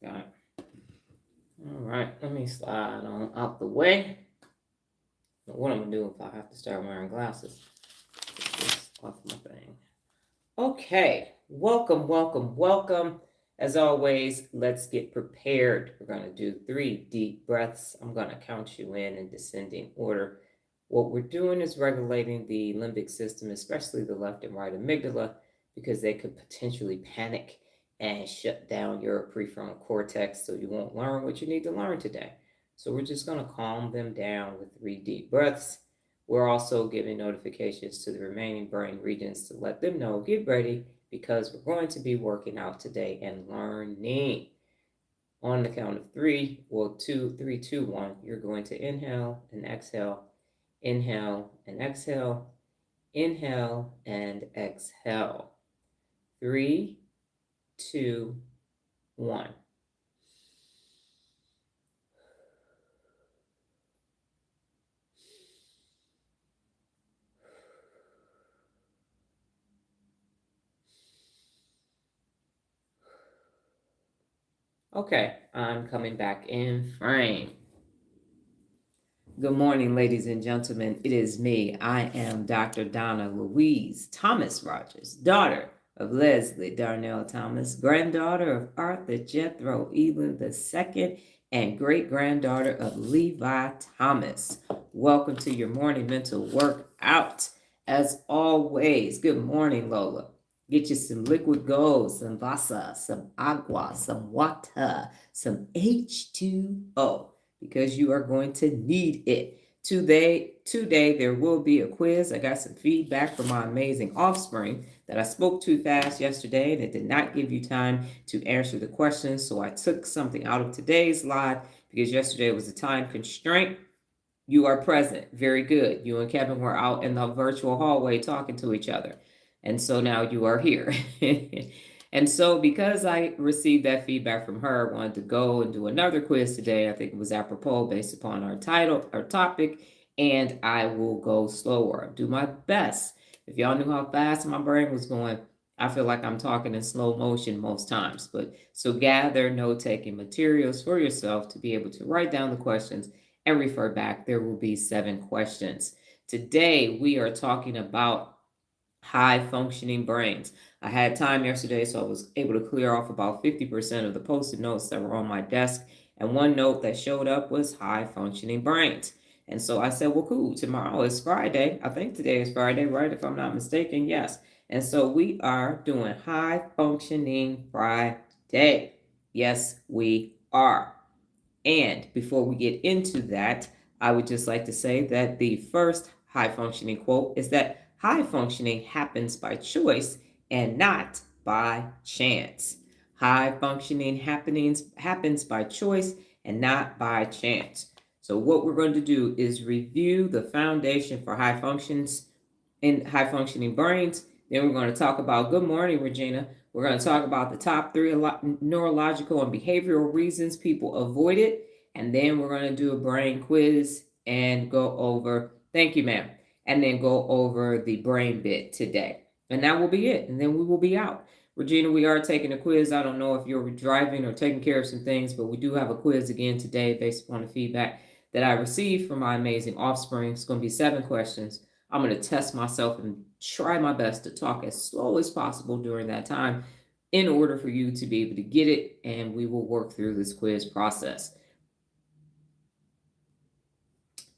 Got it. All right, let me slide on out the way. What I'm gonna do if I have to start wearing glasses? Get this off my thing. Okay, welcome. As always, let's get prepared. We're gonna do 3 deep breaths. I'm gonna count you in descending order. What we're doing is regulating the limbic system, especially the left and right amygdala, because they could potentially panic and shut down your prefrontal cortex so you won't learn what you need to learn today. So we're just going to calm them down with 3 deep breaths. We're also giving notifications to the remaining brain regions to let them know, get ready, because we're going to be working out today and learning. On the count of three, well, two, three, two, one, you're going to inhale and exhale, inhale and exhale, inhale and exhale. 3, 2, 1. Okay, I'm coming back in frame. Good morning, ladies and gentlemen. It is me. I am Dr. Donna Louise Thomas-Rodgers, daughter of Leslie Darnell Thomas, granddaughter of Arthur Jethro Elam II, and great-granddaughter of Levi Thomas. Welcome to your morning mental workout. As always, good morning, Lola. Get you some liquid gold, some Vasa, some agua, some water, some H2O, because you are going to need it. Today there will be a quiz. I got some feedback from my amazing offspring that I spoke too fast yesterday and it did not give you time to answer the questions. So I took something out of today's live because yesterday was a time constraint. You are present. Very good. You and Kevin were out in the virtual hallway talking to each other. And so now you are here. And so because I received that feedback from her, I wanted to go and do another quiz today. I think it was apropos based upon our title, our topic, and I will go slower. Do my best. If y'all knew how fast my brain was going, I feel like I'm talking in slow motion most times. But so gather note-taking materials for yourself to be able to write down the questions and refer back. There will be 7 questions. Today we are talking about high functioning brains. I had time yesterday, so I was able to clear off about 50% of the post-it notes that were on my desk. And one note that showed up was high functioning brains. And so I said, well, cool, tomorrow is Friday. I think today is Friday, right? If I'm not mistaken, yes. And so we are doing high functioning Friday. Yes, we are. And before we get into that, I would just like to say that the first high functioning quote is that high functioning happens by choice and not by chance. High functioning happens by choice and not by chance. So what we're going to do is review the foundation for high functions in high functioning brains. Then we're going to talk about, good morning, Regina. We're going to talk about the top 3 neurological and behavioral reasons people avoid it. And then we're going to do a brain quiz and go over, thank you, ma'am, and then go over the brain bit today. And that will be it. And then we will be out. Regina, we are taking a quiz. I don't know if you're driving or taking care of some things, but we do have a quiz again today based upon the feedback that I received from my amazing offspring. It's going to be 7 questions. I'm going to test myself and try my best to talk as slow as possible during that time in order for you to be able to get it, and we will work through this quiz process.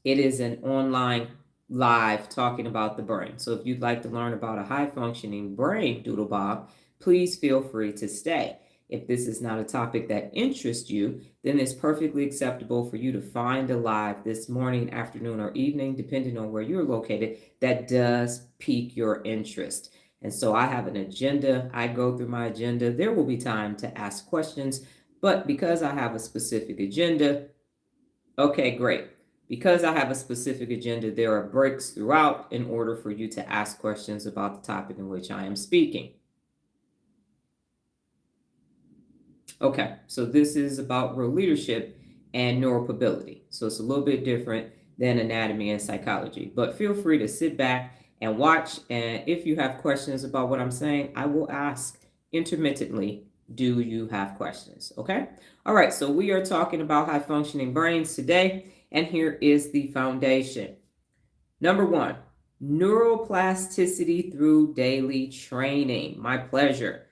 It is an online live talking about the brain. So if you'd like to learn about a high functioning brain, Doodle Bob, please feel free to stay. If this is not a topic that interests you, then it's perfectly acceptable for you to find a live this morning, afternoon, or evening, depending on where you're located, that does pique your interest. And so I have an agenda. I go through my agenda. There will be time to ask questions, but because I have a specific agenda, okay, great. Because I have a specific agenda, there are breaks throughout in order for you to ask questions about the topic in which I am speaking. Okay, so this is about real leadership and neuropability. So it's a little bit different than anatomy and psychology. But feel free to sit back and watch. And if you have questions about what I'm saying, I will ask intermittently Do you have questions? Okay. All right. So we are talking about high functioning brains today. And here is the foundation. Number one, neuroplasticity through daily training. My pleasure.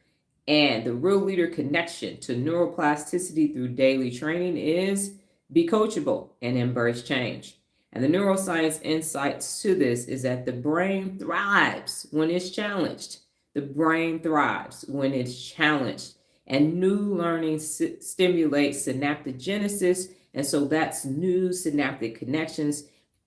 And the real leader connection to neuroplasticity through daily training is be coachable and embrace change. And the neuroscience insights to this is that the brain thrives when it's challenged. The brain thrives when it's challenged. And new learning stimulates synaptogenesis. And so that's new synaptic connections.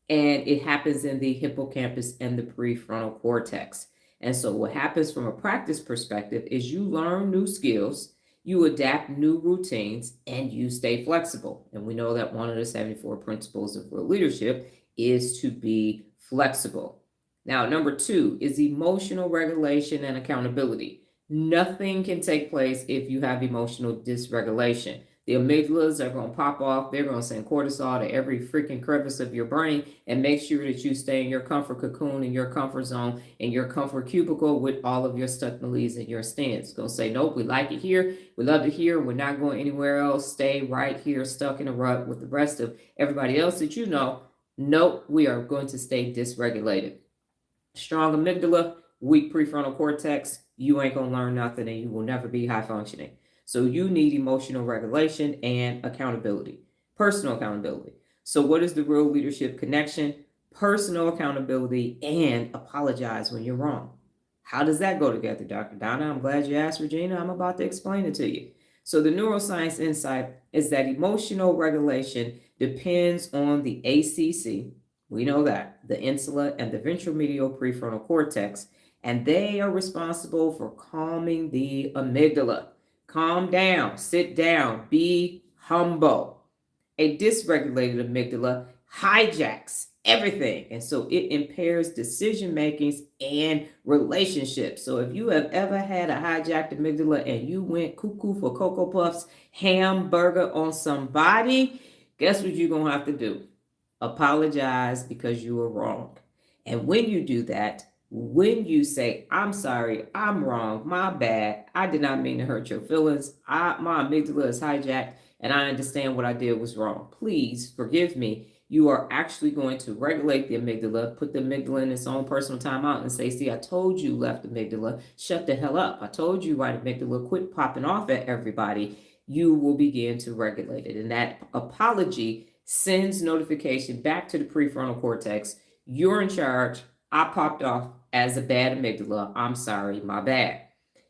And it happens in the hippocampus and the prefrontal cortex. And so, what happens from a practice perspective is you learn new skills, you adapt new routines, and you stay flexible. And we know that one of the 74 principles of real leadership is to be flexible. Now, number two is emotional regulation and accountability. Nothing can take place if you have emotional dysregulation. The amygdalas are going to pop off. They're going to send cortisol to every freaking crevice of your brain and make sure that you stay in your comfort cocoon, in your comfort zone, in your comfort cubicle with all of your stuck-knees and your stands. It's going to say, nope, we like it here. We love it here. We're not going anywhere else. Stay right here, stuck in a rut with the rest of everybody else that you know. Nope, we are going to stay dysregulated. Strong amygdala, weak prefrontal cortex, you ain't going to learn nothing and you will never be high functioning. So you need emotional regulation and accountability, personal accountability. So what is the real leadership connection? Personal accountability and apologize when you're wrong. How does that go together, Dr. Donna? I'm glad you asked, Regina. I'm about to explain it to you. So the neuroscience insight is that emotional regulation depends on the ACC. We know that, the insula and the ventromedial prefrontal cortex, and they are responsible for calming the amygdala. Calm down, sit down, be humble. A dysregulated amygdala hijacks everything, and so it impairs decision makings and relationships. So if you have ever had a hijacked amygdala and you went cuckoo for Cocoa Puffs hamburger on somebody, guess what you're going to have to do? Apologize because you were wrong. And when you do that, when you say, I'm sorry, I'm wrong, my bad, I did not mean to hurt your feelings, my amygdala is hijacked, and I understand what I did was wrong. Please forgive me. You are actually going to regulate the amygdala, put the amygdala in its own personal timeout and say, see, I told you, left amygdala, shut the hell up. I told you, right amygdala, quit popping off at everybody. You will begin to regulate it. And that apology sends notification back to the prefrontal cortex. You're in charge. I popped off as a bad amygdala. I'm sorry, my bad.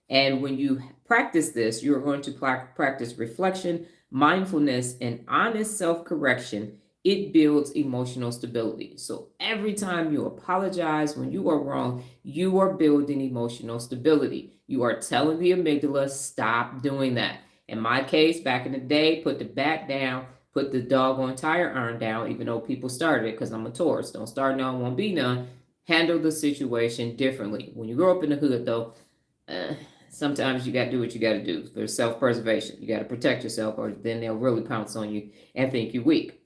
And when you practice this, you're going to practice reflection, mindfulness, and honest self-correction. It builds emotional stability. So every time you apologize when you are wrong, you are building emotional stability. You are telling the amygdala, stop doing that. In my case, back in the day, put the bat down, put the doggone tire iron down, even though people started it because I'm a Taurus. Don't start none, won't be none. Handle the situation differently. When you grow up in the hood, though, sometimes you got to do what you got to do. There's self-preservation. You got to protect yourself, or then they'll really pounce on you and think you're weak.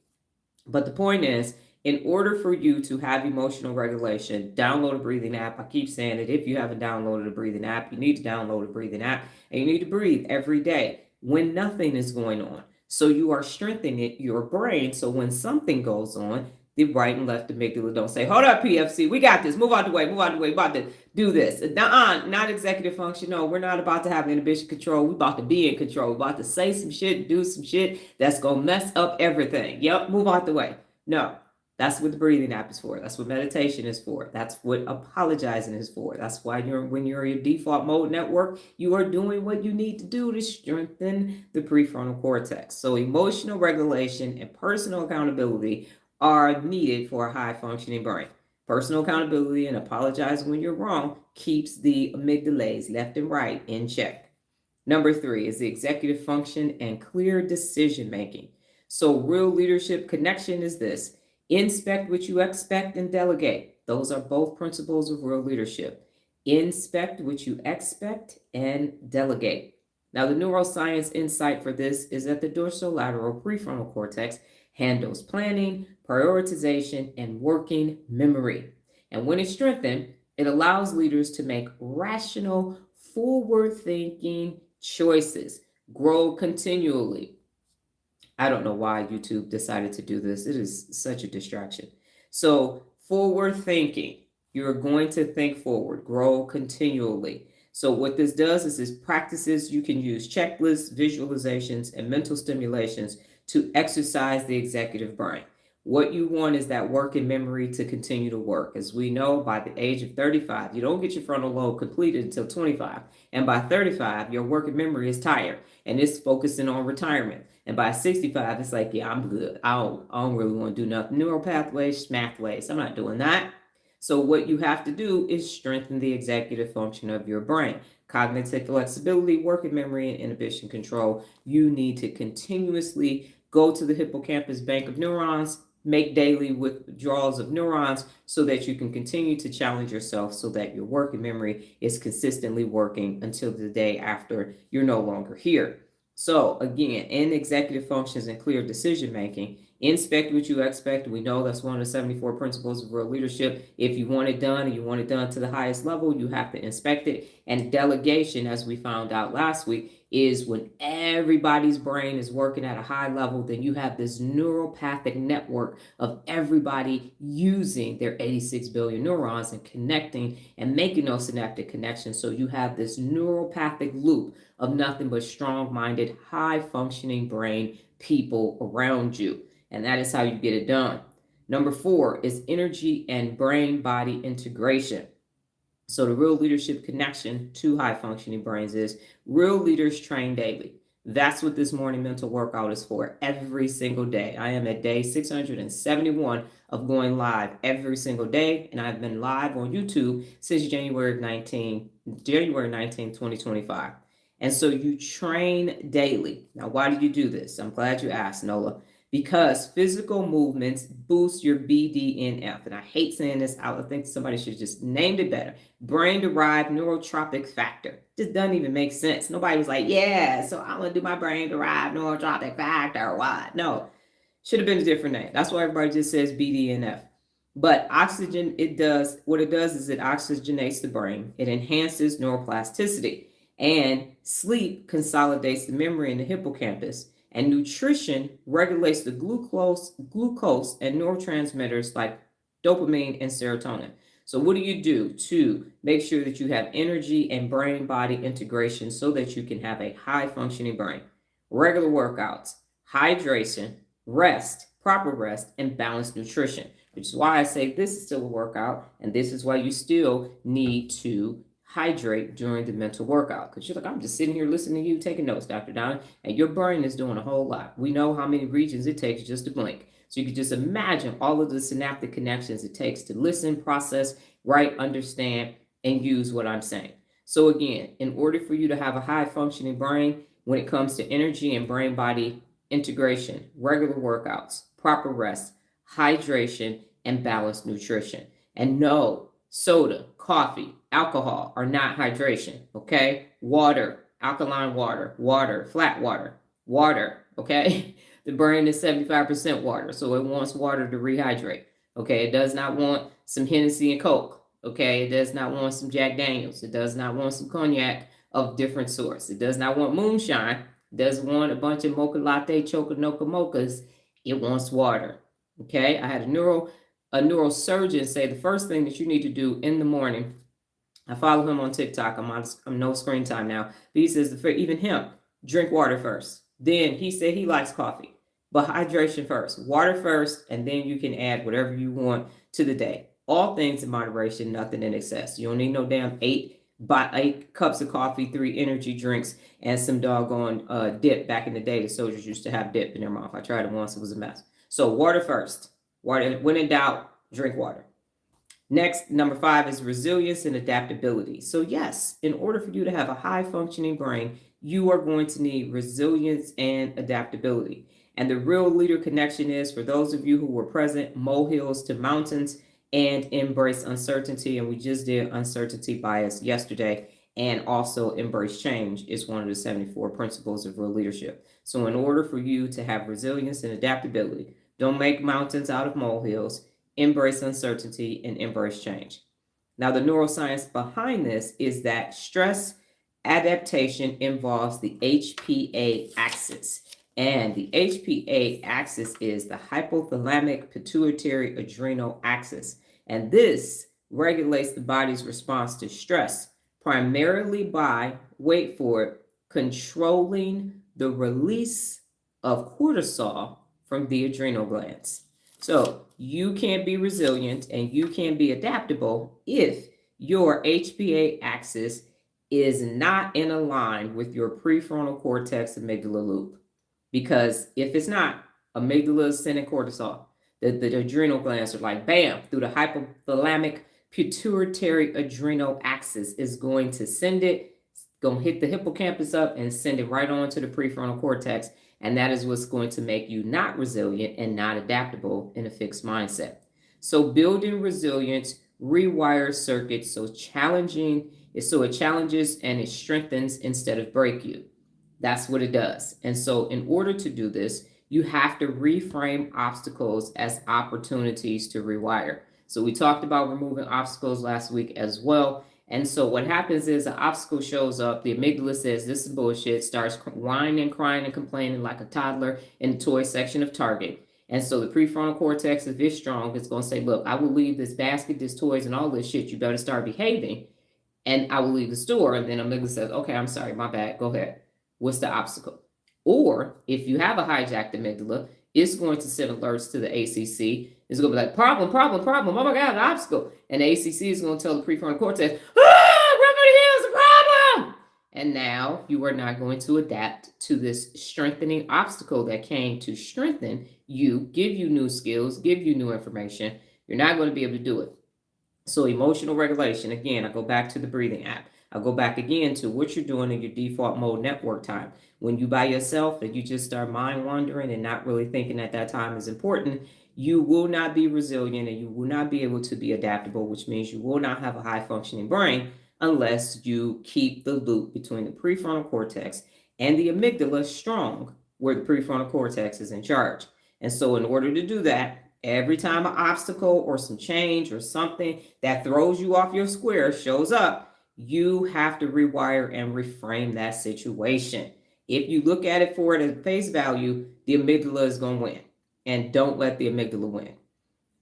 But the point is, in order for you to have emotional regulation, download a breathing app. I keep saying it. If you haven't downloaded a breathing app, you need to download a breathing app, and you need to breathe every day when nothing is going on. So you are strengthening your brain. So when something goes on, the right and left amygdala don't say, hold up, PFC, we got this. Move out the way, move out the way. About to do this. Not executive function. No, we're not about to have inhibition control. We're about to be in control. We're about to say some shit, do some shit that's going to mess up everything. Yep, move out the way. No, that's what the breathing app is for. That's what meditation is for. That's what apologizing is for. That's why when you're in your default mode network, you are doing what you need to do to strengthen the prefrontal cortex. So emotional regulation and personal accountability are needed for a high functioning brain. Personal accountability and apologizing when you're wrong keeps the amygdalas left and right in check. Number 3 is the executive function and clear decision making. So real leadership connection is this: inspect what you expect and delegate. Those are both principles of real leadership. Inspect what you expect and delegate. Now, the neuroscience insight for this is that the dorsolateral prefrontal cortex handles planning, prioritization, and working memory. And when it's strengthened, it allows leaders to make rational, forward-thinking choices, grow continually. I don't know why YouTube decided to do this. It is such a distraction. So, forward thinking. You're going to think forward, grow continually. So, what this does is this practices you can use checklists, visualizations, and mental stimulations to exercise the executive brain. What you want is that working memory to continue to work. As we know, by the age of 35, you don't get your frontal lobe completed until 25. And by 35, your working memory is tired and it's focusing on retirement. And by 65, it's like, yeah, I'm good. I don't really want to do nothing. Neural pathways, mathways. I'm not doing that. So what you have to do is strengthen the executive function of your brain. Cognitive flexibility, working memory, and inhibition control. You need to continuously go to the hippocampus bank of neurons, make daily withdrawals of neurons so that you can continue to challenge yourself so that your working memory is consistently working until the day after you're no longer here. So again, in executive functions and clear decision making, inspect what you expect. We know that's one of the 74 principles of real leadership. If you want it done and you want it done to the highest level, you have to inspect it. And delegation, as we found out last week, is when everybody's brain is working at a high level, then you have this neuropathic network of everybody using their 86 billion neurons and connecting and making those synaptic connections. So you have this neuropathic loop of nothing but strong-minded, high-functioning brain people around you. And that is how you get it done. Number 4 is energy and brain-body integration. So the real leadership connection to high-functioning brains is real leaders train daily. That's what this morning mental workout is for every single day. I am at day 671 of going live every single day, and I've been live on YouTube since January 19, 2025. And so you train daily. Now, why do you do this? I'm glad you asked, Nola. Because physical movements boost your BDNF. And I hate saying this out. I think somebody should just named it better. Brain-derived neurotrophic factor. Just doesn't even make sense. Nobody was like, yeah, so I'm going to do my brain-derived neurotrophic factor or what? No, should have been a different name. That's why everybody just says BDNF. But oxygen, what it does is it oxygenates the brain. It enhances neuroplasticity. And sleep consolidates the memory in the hippocampus. And nutrition regulates the glucose and neurotransmitters like dopamine and serotonin. So what do you do to make sure that you have energy and brain-body integration so that you can have a high-functioning brain? Regular workouts, hydration, rest, proper rest, and balanced nutrition, which is why I say this is still a workout, and this is why you still need to hydrate during the mental workout. Because you're like, I'm just sitting here listening to you taking notes, Dr. Donna, and your brain is doing a whole lot. We know how many regions it takes just to blink. So you can just imagine all of the synaptic connections it takes to listen, process, write, understand, and use what I'm saying. So again, in order for you to have a high functioning brain, when it comes to energy and brain body integration, regular workouts, proper rest, hydration, and balanced nutrition. And no, soda, coffee, alcohol are not hydration, okay? Water, alkaline water, flat water, okay? The brain is 75% water, so it wants water to rehydrate, okay? It does not want some Hennessy and Coke, okay? It does not want some Jack Daniels. It does not want some cognac of different sorts. It does not want moonshine. It doesn't want a bunch of mocha latte, choconoca mochas. It wants water, okay? I had a neurosurgeon say the first thing that you need to do in the morning. I follow him on TikTok. I'm no screen time now. But he says even him, drink water first. Then he said he likes coffee, but hydration first, water first, and then you can add whatever you want to the day. All things in moderation, nothing in excess. You don't need no damn 8 cups of coffee, 3 energy drinks, and some doggone dip. Back in the day, the soldiers used to have dip in their mouth. I tried it once. It was a mess. So water first. Water. When in doubt, drink water. Next, number 5 is resilience and adaptability. So yes, in order for you to have a high functioning brain, you are going to need resilience and adaptability. And the real leader connection is, for those of you who were present, molehills to mountains and embrace uncertainty. And we just did uncertainty bias yesterday. And also embrace change is one of the 74 principles of real leadership. So in order for you to have resilience and adaptability, don't make mountains out of molehills, embrace uncertainty, and embrace change. Now, the neuroscience behind this is that stress adaptation involves the HPA axis. And the HPA axis is the hypothalamic pituitary adrenal axis. And this regulates the body's response to stress, primarily by, wait for it, controlling the release of cortisol from the adrenal glands. So you can be resilient and you can be adaptable if your HPA axis is not in a line with your prefrontal cortex amygdala loop. Because if it's not, amygdala is sending cortisol. The adrenal glands are like, bam, through the hypothalamic pituitary adrenal axis is going to send it, going to hit the hippocampus up and send it right on to the prefrontal cortex. And that is what's going to make you not resilient and not adaptable in a fixed mindset. So building resilience rewires circuits so it challenges and it strengthens instead of break you. That's what it does. And so in order to do this, you have to reframe obstacles as opportunities to rewire. So we talked about removing obstacles last week as well. And so what happens is an obstacle shows up, the amygdala says this is bullshit, starts whining, crying, and complaining like a toddler in the toy section of Target. And so the prefrontal cortex, if it's strong, it's going to say, look, I will leave this basket, this toys, and all this shit. You better start behaving. And I will leave the store. And then amygdala says, okay, I'm sorry, my bad, go ahead. What's the obstacle? Or if you have a hijacked amygdala, it's going to send alerts to the ACC. It's going to be like, problem. Oh my God, an obstacle. And the ACC is going to tell the prefrontal cortex, run for the hills, a problem. And now you are not going to adapt to this strengthening obstacle that came to strengthen you, give you new skills, give you new information. You're not going to be able to do it. So emotional regulation, again, I go back to the breathing app. I'll go back again to what you're doing in your default mode network time. When you by yourself and you just start mind wandering and not really thinking that that time is important, you will not be resilient and you will not be able to be adaptable, which means you will not have a high functioning brain unless you keep the loop between the prefrontal cortex and the amygdala strong, where the prefrontal cortex is in charge. And so in order to do that, every time an obstacle or some change or something that throws you off your square shows up, you have to rewire and reframe that situation. If you look at it for it at face value, the amygdala is going to win. And don't let the amygdala win.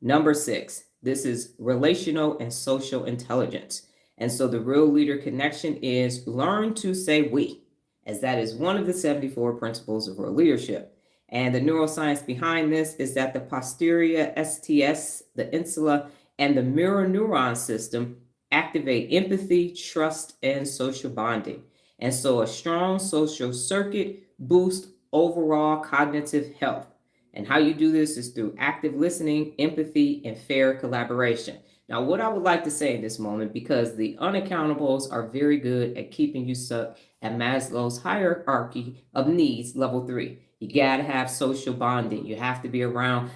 Number 6, this is relational and social intelligence. And so the real leader connection is learn to say we, as that is one of the 74 principles of real leadership. And the neuroscience behind this is that the posterior STS, the insula, and the mirror neuron system activate empathy, trust, and social bonding. And so a strong social circuit boosts overall cognitive health. And how you do this is through active listening, empathy, and fair collaboration. Now, what I would like to say in this moment, because the unaccountables are very good at keeping you stuck at Maslow's hierarchy of needs, level 3. You got to have social bonding. You have to be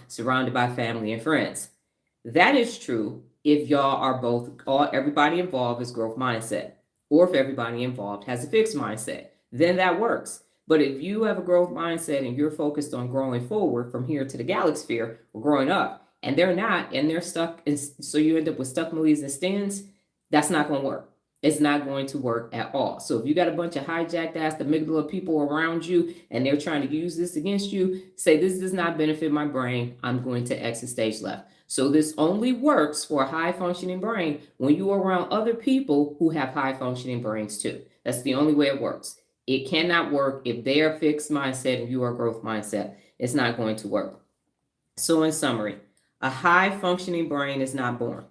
surrounded by family and friends. That is true if y'all are everybody involved is growth mindset, or if everybody involved has a fixed mindset, then that works. But if you have a growth mindset and you're focused on growing forward from here to the galaxy or growing up, and they're not, and they're stuck, and so you end up with stuck millies and stands, that's not going to work. It's not going to work at all. So if you got a bunch of hijacked ass amygdala people around you and they're trying to use this against you, say this does not benefit my brain, I'm going to exit stage left. So this only works for a high functioning brain when you are around other people who have high functioning brains too. That's the only way it works. It cannot work if they are fixed mindset and you are growth mindset. It's not going to work. So in summary, a high functioning brain is not born.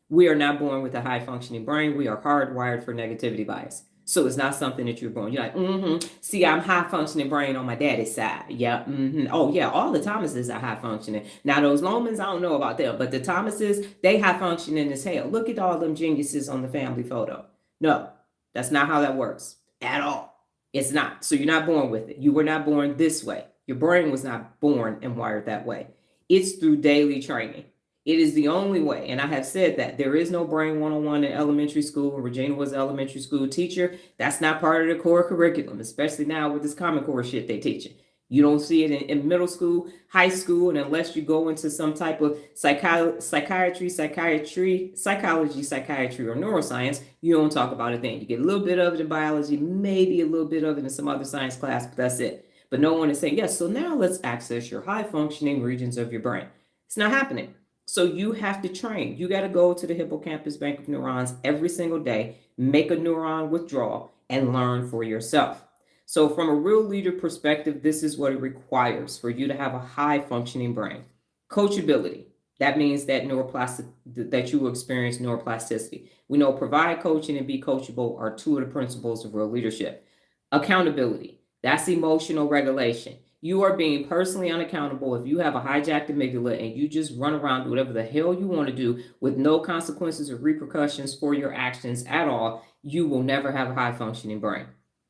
We are not born with a high functioning brain. We are hardwired for negativity bias. So it's not something that you're born. You're like, see, I'm high functioning brain on my daddy's side. Yeah, Oh yeah, all the Thomases are high functioning. Now those Lomans, I don't know about them, but the Thomases, they high functioning as hell. Look at all them geniuses on the family photo. No, that's not how that works at all. It's not. So you're not born with it. You were not born this way. Your brain was not born and wired that way. It's through daily training. It is the only way. And I have said that there is no brain 101 in elementary school. Regina was an elementary school teacher. That's not part of the core curriculum, especially now with this Common Core shit they teaching. You don't see it in middle school, high school, and unless you go into some type of psychiatry, psychology, psychiatry, or neuroscience, you don't talk about it then. You get a little bit of it in biology, maybe a little bit of it in some other science class, but that's it. But no one is saying, yes, so now let's access your high functioning regions of your brain. It's not happening. So you have to train. You got to go to the hippocampus bank of neurons every single day, make a neuron withdrawal, and learn for yourself. So, from a real leader perspective, this is what it requires for you to have a high functioning brain. Coachability. That means that that you will experience neuroplasticity. We know provide coaching and be coachable are two of the principles of real leadership. Accountability. That's emotional regulation. You are being personally unaccountable if you have a hijacked amygdala and you just run around do whatever the hell you want to do with no consequences or repercussions for your actions at all. You will never have a high functioning brain.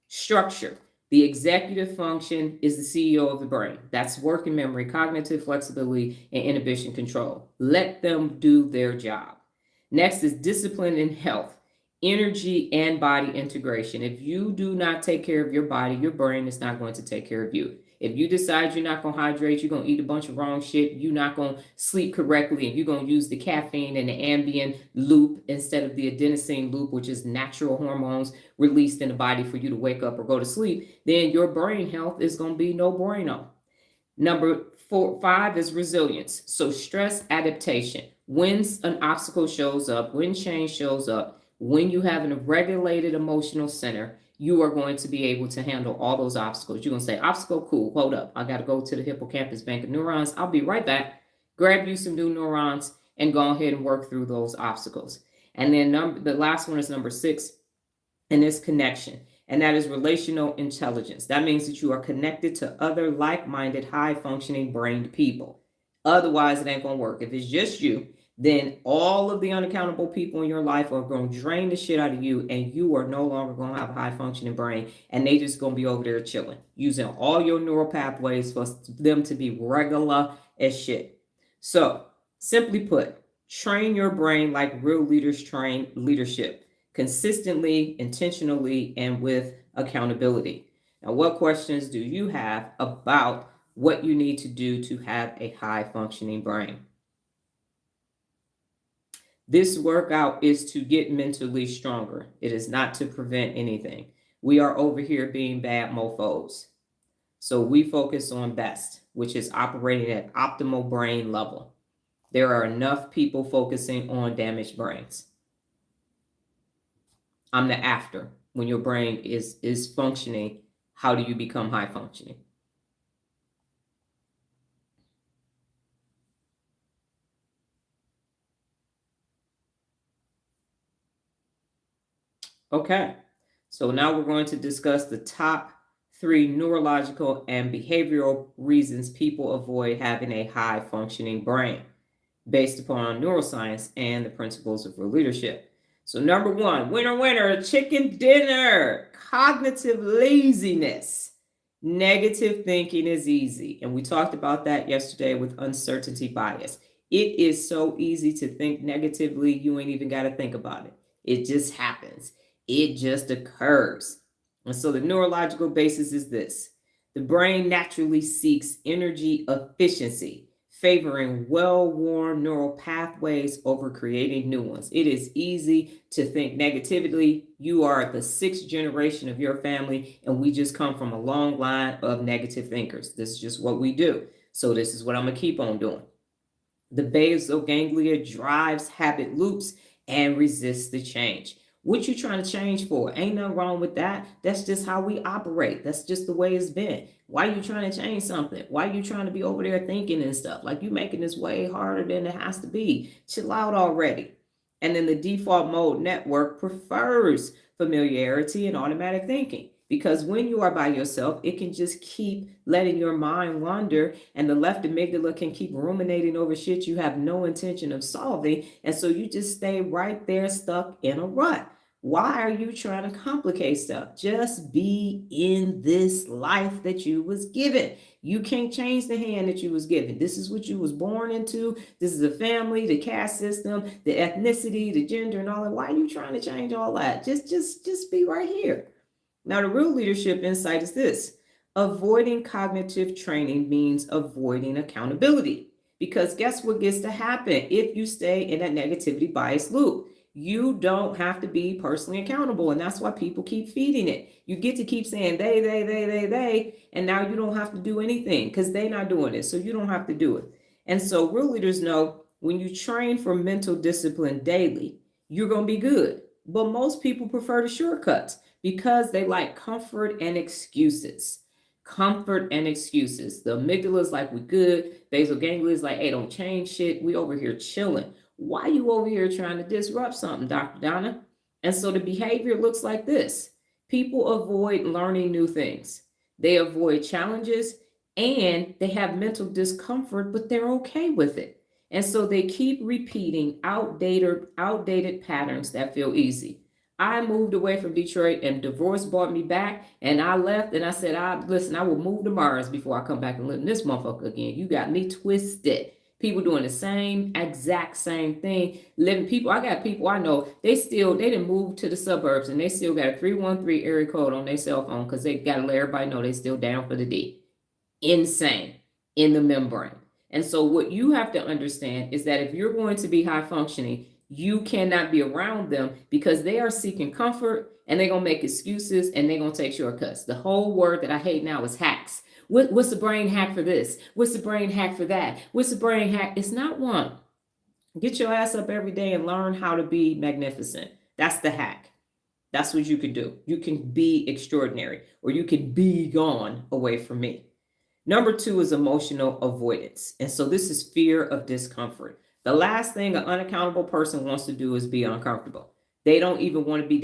Structure. The executive function is the CEO of the brain. That's working memory, cognitive flexibility, and inhibition control. Let them do their job. Next is discipline and health, energy and body integration. If you do not take care of your body, your brain is not going to take care of you. If you decide you're not going to hydrate, you're going to eat a bunch of wrong shit, you're not going to sleep correctly, and you're going to use the caffeine and the Ambien loop instead of the adenosine loop, which is natural hormones released in the body for you to wake up or go to sleep, then your brain health is going to be no bueno. Number 5 is resilience. So stress adaptation. When an obstacle shows up, when change shows up, when you have a regulated emotional center, you are going to be able to handle all those obstacles. You're going to say, obstacle, cool, hold up. I got to go to the hippocampus bank of neurons. I'll be right back. Grab you some new neurons and go ahead and work through those obstacles. And then the last one is number 6, and it's connection. And that is relational intelligence. That means that you are connected to other like-minded, high-functioning brained people. Otherwise, it ain't going to work. If it's just you, then all of the unaccountable people in your life are going to drain the shit out of you, and you are no longer going to have a high-functioning brain, and they just going to be over there chilling, using all your neural pathways for them to be regular as shit. So, simply put, train your brain like real leaders train leadership. Consistently, intentionally, and with accountability. Now, what questions do you have about what you need to do to have a high functioning brain? This workout is to get mentally stronger. It is not to prevent anything. We are over here being bad mofos. So we focus on best, which is operating at optimal brain level. There are enough people focusing on damaged brains. I'm the after. When your brain is functioning, how do you become high functioning? Okay, so now we're going to discuss the top 3 neurological and behavioral reasons people avoid having a high functioning brain based upon neuroscience and the principles of real leadership. So number 1, winner, chicken dinner, cognitive laziness. Negative thinking is easy. And we talked about that yesterday with uncertainty bias. It is so easy to think negatively, you ain't even got to think about it. It just happens. It just occurs. And so the neurological basis is this. The brain naturally seeks energy efficiency, favoring well-worn neural pathways over creating new ones. It is easy to think negatively. You are the 6th generation of your family, and we just come from a long line of negative thinkers. This is just what we do. So this is what I'm going to keep on doing. The basal ganglia drives habit loops and resists the change. What you trying to change for? Ain't nothing wrong with that. That's just how we operate. That's just the way it's been. Why you trying to change something? Why you trying to be over there thinking and stuff? Like you making this way harder than it has to be. Chill out already. And then the default mode network prefers familiarity and automatic thinking. Because when you are by yourself, it can just keep letting your mind wander, and the left amygdala can keep ruminating over shit you have no intention of solving. And so you just stay right there stuck in a rut. Why are you trying to complicate stuff? Just be in this life that you was given. You can't change the hand that you was given. This is what you was born into. This is the family, the caste system, the ethnicity, the gender, and all that. Why are you trying to change all that? Just be right here. Now, the real leadership insight is this. Avoiding cognitive training means avoiding accountability. Because guess what gets to happen if you stay in that negativity bias loop? You don't have to be personally accountable. And that's why people keep feeding it. You get to keep saying they, and now you don't have to do anything because they're not doing it. So you don't have to do it. And so real leaders know when you train for mental discipline daily, you're going to be good. But most people prefer the shortcuts because they like comfort and excuses. Comfort and excuses. The amygdala is like, we good. Basal ganglia is like, hey, don't change shit. We over here chilling. Why are you over here trying to disrupt something, Dr. Donna? And so the behavior looks like this. People avoid learning new things. They avoid challenges and they have mental discomfort, but they're okay with it. And so they keep repeating outdated patterns that feel easy. I moved away from Detroit and divorce brought me back and I left and I said, listen, I will move to Mars before I come back and live in this motherfucker again. You got me twisted. People doing the same, exact same thing. I got people I know, they didn't move to the suburbs and they still got a 313 area code on their cell phone because they got to let everybody know they still down for the D. Insane in the membrane. And so what you have to understand is that if you're going to be high functioning, you cannot be around them because they are seeking comfort and they're going to make excuses and they're going to take shortcuts. The whole word that I hate now is hacks. What's the brain hack for this? What's the brain hack for that? What's the brain hack? It's not one. Get your ass up every day and learn how to be magnificent. That's the hack. That's what you can do. You can be extraordinary or you can be gone away from me. Number 2 is emotional avoidance. And so this is fear of discomfort. The last thing an unaccountable person wants to do is be uncomfortable. They don't even want to be,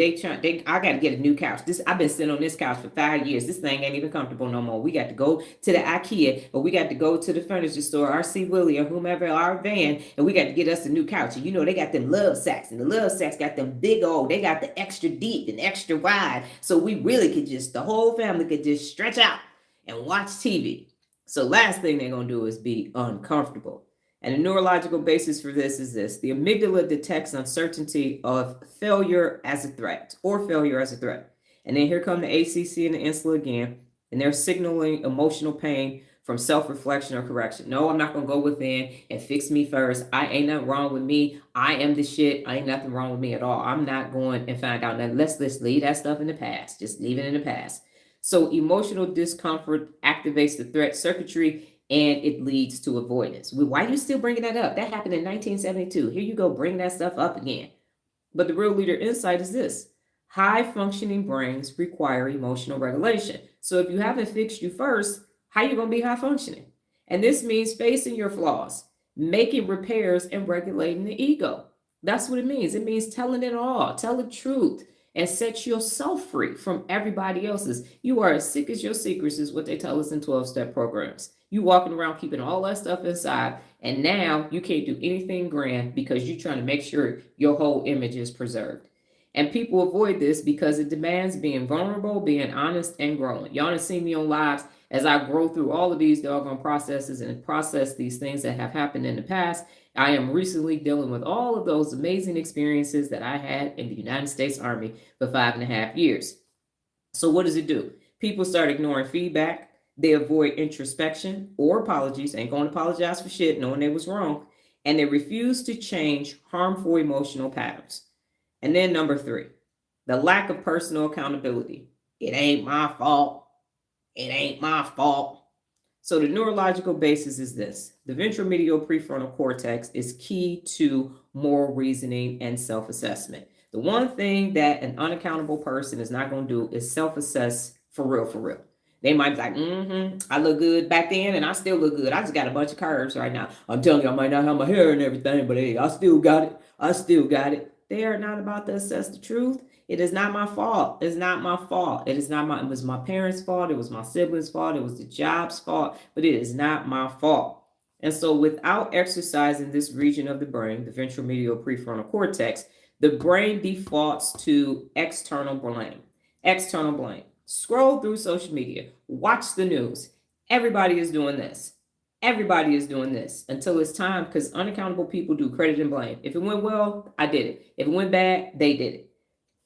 I got to get a new couch. I've been sitting on this couch for 5 years. This thing ain't even comfortable no more. We got to go to the IKEA or we got to go to the furniture store, RC Willie or whomever, our van, and we got to get us a new couch. And you know, they got them love sacks and the love sacks got them big old, they got the extra deep and extra wide. So we really could the whole family could just stretch out and watch TV. So last thing they're going to do is be uncomfortable. And the neurological basis for this is this. The amygdala detects uncertainty of failure as a threat or failure as a threat. And then here come the ACC and the insula again, and they're signaling emotional pain from self-reflection or correction. No, I'm not going to go within and fix me first. I ain't nothing wrong with me. I am the shit. I ain't nothing wrong with me at all. I'm not going and find out nothing. Let's leave that stuff in the past. Just leave it in the past. So emotional discomfort activates the threat circuitry and it leads to avoidance. Why are you still bringing that up? That happened in 1972. Here you go, bring that stuff up again. But the real leader insight is this. High functioning brains require emotional regulation. So if you haven't fixed you first, how are you going to be high functioning? And this means facing your flaws, making repairs, and regulating the ego. That's what it means. It means telling it all, tell the truth, and set yourself free from everybody else's. You are as sick as your secrets is what they tell us in 12-step programs. You walking around keeping all that stuff inside, and now you can't do anything grand because you're trying to make sure your whole image is preserved. And people avoid this because it demands being vulnerable, being honest, and growing. Y'all done seen me on lives as I grow through all of these doggone processes and process these things that have happened in the past. I am recently dealing with all of those amazing experiences that I had in the United States Army for 5.5 years. So what does it do? People start ignoring feedback. They avoid introspection or apologies. Ain't going to apologize for shit, knowing they was wrong. And they refuse to change harmful emotional patterns. And then number 3, the lack of personal accountability. It ain't my fault. It ain't my fault. So the neurological basis is this. The ventromedial prefrontal cortex is key to moral reasoning and self-assessment. The one thing that an unaccountable person is not going to do is self-assess for real, for real. They might be like, I look good back then and I still look good. I just got a bunch of curves right now. I'm telling you, I might not have my hair and everything, but hey, I still got it. I still got it. They are not about to assess the truth. It is not my fault. It's not my fault. It was my parents' fault. It was my siblings' fault. It was the job's fault, but it is not my fault. And so without exercising this region of the brain, the ventromedial prefrontal cortex, the brain defaults to external blame. External blame. Scroll through social media. Watch the news. Everybody is doing this. Everybody is doing this until it's time, because unaccountable people do credit and blame. If it went well, I did it. If it went bad, they did it.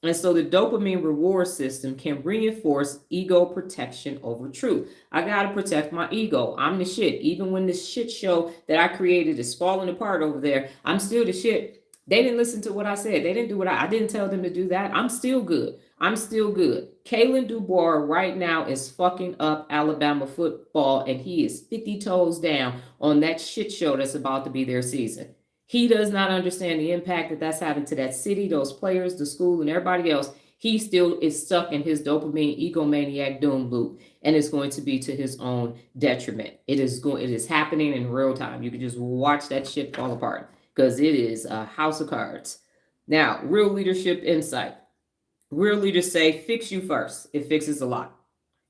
And so the dopamine reward system can reinforce ego protection over truth. I got to protect my ego. I'm the shit. Even when this shit show that I created is falling apart over there, I'm still the shit. They didn't listen to what I said. They didn't do what I didn't tell them to do that. I'm still good. I'm still good. Kalen DuBois right now is fucking up Alabama football, and he is 50 toes down on that shit show that's about to be their season. He does not understand the impact that that's having to that city, those players, the school, and everybody else. He still is stuck in his dopamine egomaniac doom loop, and it's going to be to his own detriment. It is happening in real time. You can just watch that shit fall apart because it is a house of cards. Now, real leadership insight. Real leaders say, fix you first. It fixes a lot.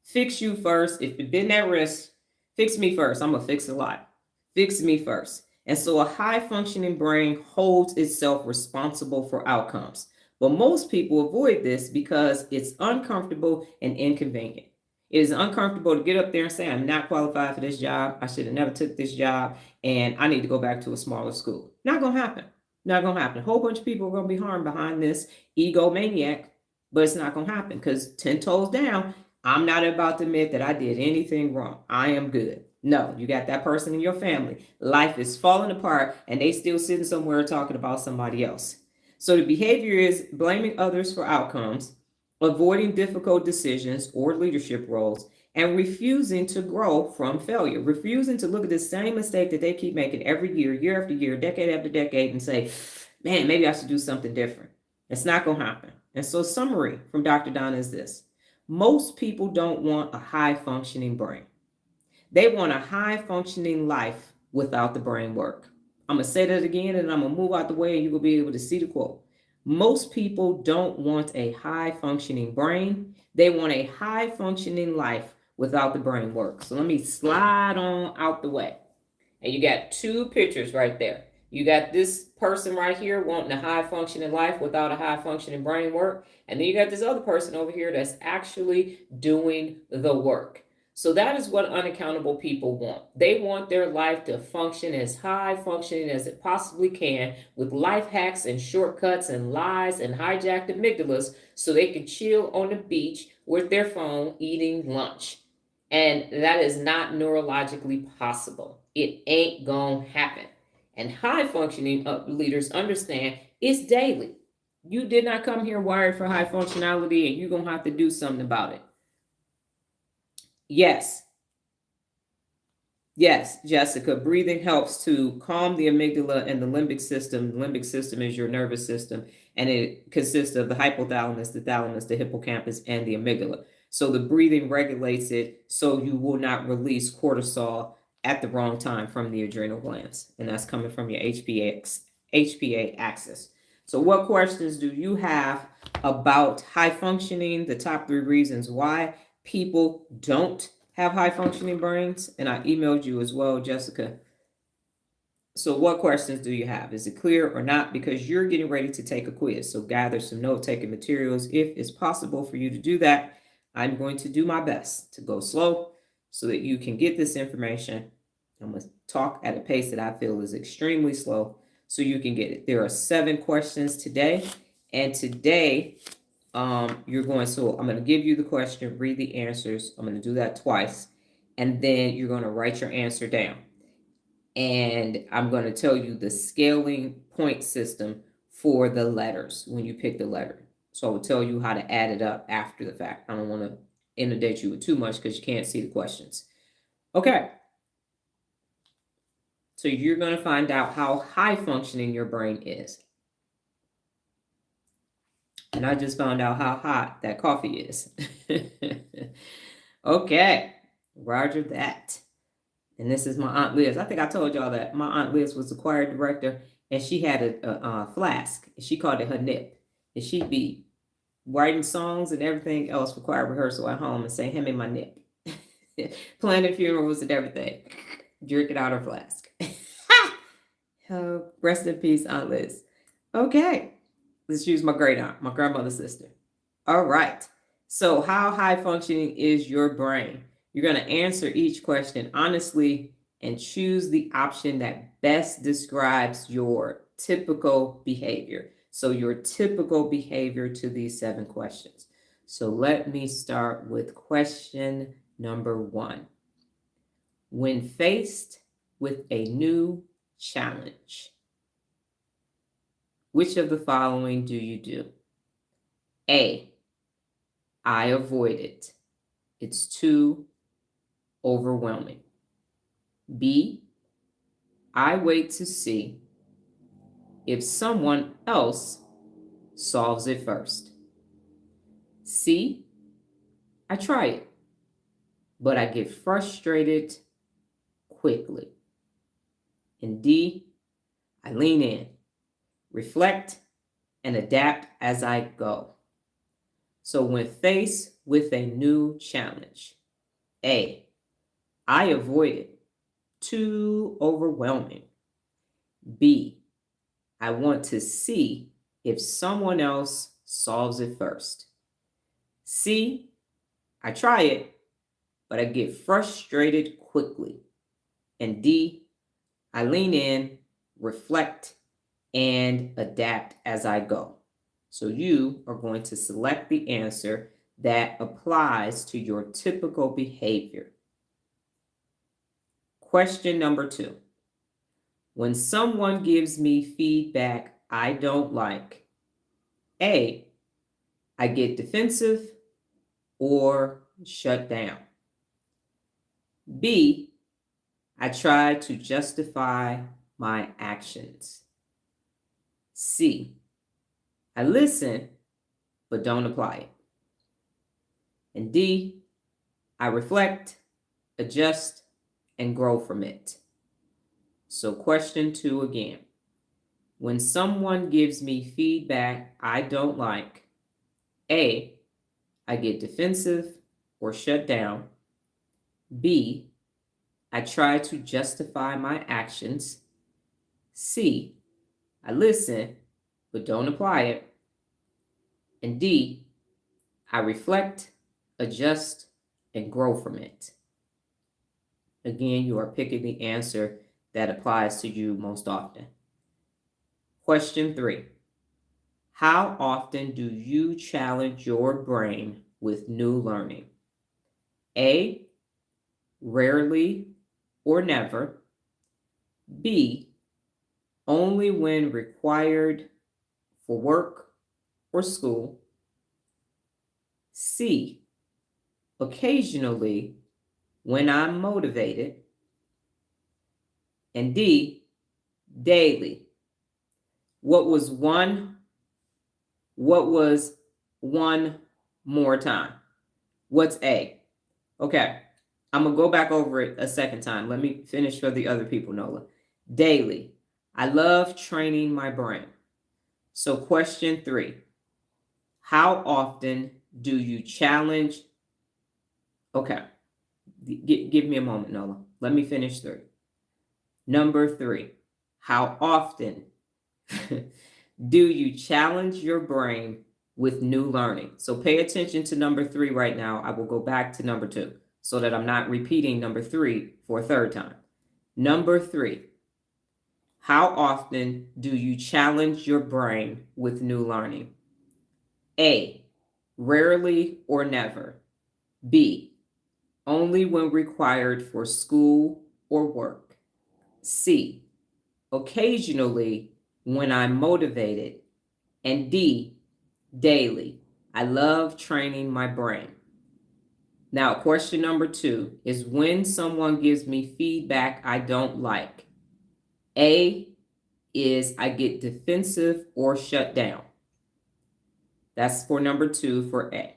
Fix you first. If you've been at risk, fix me first. I'm going to fix a lot. Fix me first. And so a high functioning brain holds itself responsible for outcomes. But most people avoid this because it's uncomfortable and inconvenient. It is uncomfortable to get up there and say, I'm not qualified for this job. I should have never took this job. And I need to go back to a smaller school. Not going to happen. Not going to happen. A whole bunch of people are going to be harmed behind this egomaniac, but it's not going to happen because 10 toes down, I'm not about to admit that I did anything wrong. I am good. No, you got that person in your family. Life is falling apart and they still sitting somewhere talking about somebody else. So the behavior is blaming others for outcomes, avoiding difficult decisions or leadership roles, and refusing to grow from failure. Refusing to look at the same mistake that they keep making every year, year after year, decade after decade, and say, man, maybe I should do something different. It's not going to happen. And so summary from Dr. Donna is this. Most people don't want a high functioning brain. They want a high functioning life without the brain work. I'm going to say that again and I'm going to move out the way and you will be able to see the quote. Most people don't want a high functioning brain. They want a high functioning life without the brain work. So let me slide on out the way. And you got two pictures right there. You got this person right here wanting a high functioning life without a high functioning brain work. And then you got this other person over here that's actually doing the work. So that is what unaccountable people want. They want their life to function as high functioning as it possibly can with life hacks and shortcuts and lies and hijacked amygdalas so they can chill on the beach with their phone eating lunch. And that is not neurologically possible. It ain't gonna happen. And high functioning leaders understand it's daily. You did not come here wired for high functionality and you're gonna have to do something about it. Yes, Jessica, breathing helps to calm the amygdala and the limbic system. The limbic system is your nervous system, and it consists of the hypothalamus, the thalamus, the hippocampus, and the amygdala. So the breathing regulates it so you will not release cortisol at the wrong time from the adrenal glands, and that's coming from your HPA axis. So what questions do you have about high functioning, the top 3 reasons why people don't have high functioning brains? And I emailed you as well, Jessica. So what questions do you have? Is it clear or not? Because you're getting ready to take a quiz. So gather some note-taking materials. If it's possible for you to do that, I'm going to do my best to go slow so that you can get this information. I'm going to talk at a pace that I feel is extremely slow so you can get it. There are 7 questions today. And today, you're going, so I'm going to give you the question, read the answers. I'm going to do that twice. And then you're going to write your answer down. And I'm going to tell you the scaling point system for the letters when you pick the letter. So I will tell you how to add it up after the fact. I don't want to inundate you with too much because you can't see the questions. Okay. So you're going to find out how high functioning your brain is. And I just found out how hot that coffee is. Okay. Roger that. And this is my Aunt Liz. I think I told y'all that my Aunt Liz was the choir director, and she had a flask. And she called it her nip. And she'd be writing songs and everything else for choir rehearsal at home and say, "Hand me my nip." Planning funerals and everything. Drinking out her flask. Oh, rest in peace, Aunt Liz. Okay. Let's use my great aunt, my grandmother's sister. All right. So how high functioning is your brain? You're going to answer each question honestly and choose the option that best describes your typical behavior. So your typical behavior to these 7 questions. So let me start with question number 1. When faced with a new challenge, which of the following do you do? A, I avoid it. It's too overwhelming. B, I wait to see if someone else solves it first. C, I try it, but I get frustrated quickly. And D, I lean in, reflect, and adapt as I go. So when faced with a new challenge, A, I avoid it, too overwhelming. B, I want to see if someone else solves it first. C, I try it, but I get frustrated quickly. And D, I lean in, reflect, and adapt as I go. So you are going to select the answer that applies to your typical behavior. Question number 2. When someone gives me feedback I don't like, A, I get defensive or shut down. B, I try to justify my actions. C, I listen but don't apply it. And D, I reflect, adjust, and grow from it. So question 2 again. When someone gives me feedback I don't like, A, I get defensive or shut down. B, I try to justify my actions. C, I listen but don't apply it. And D, I reflect, adjust, and grow from it. Again, you are picking the answer that applies to you most often. Question 3. How often do you challenge your brain with new learning? A, rarely or never. B, only when required for work or school. C, occasionally when I'm motivated. And D, daily. What was one more time? What's A? Okay, I'm going to go back over it a second time. Let me finish for the other people, Nola. Daily. I love training my brain. So question 3. How often do you challenge? Okay, give me a moment, Nola. Let me finish 3. Number 3. How often do you challenge your brain with new learning? So pay attention to number 3 right now. I will go back to number 2 so that I'm not repeating number 3 for a third time. Number 3. How often do you challenge your brain with new learning? A, rarely or never. B, only when required for school or work. C, occasionally when I'm motivated. And D, daily. I love training my brain. Now, question number 2 is when someone gives me feedback I don't like. A is I get defensive or shut down. That's for number 2 for A.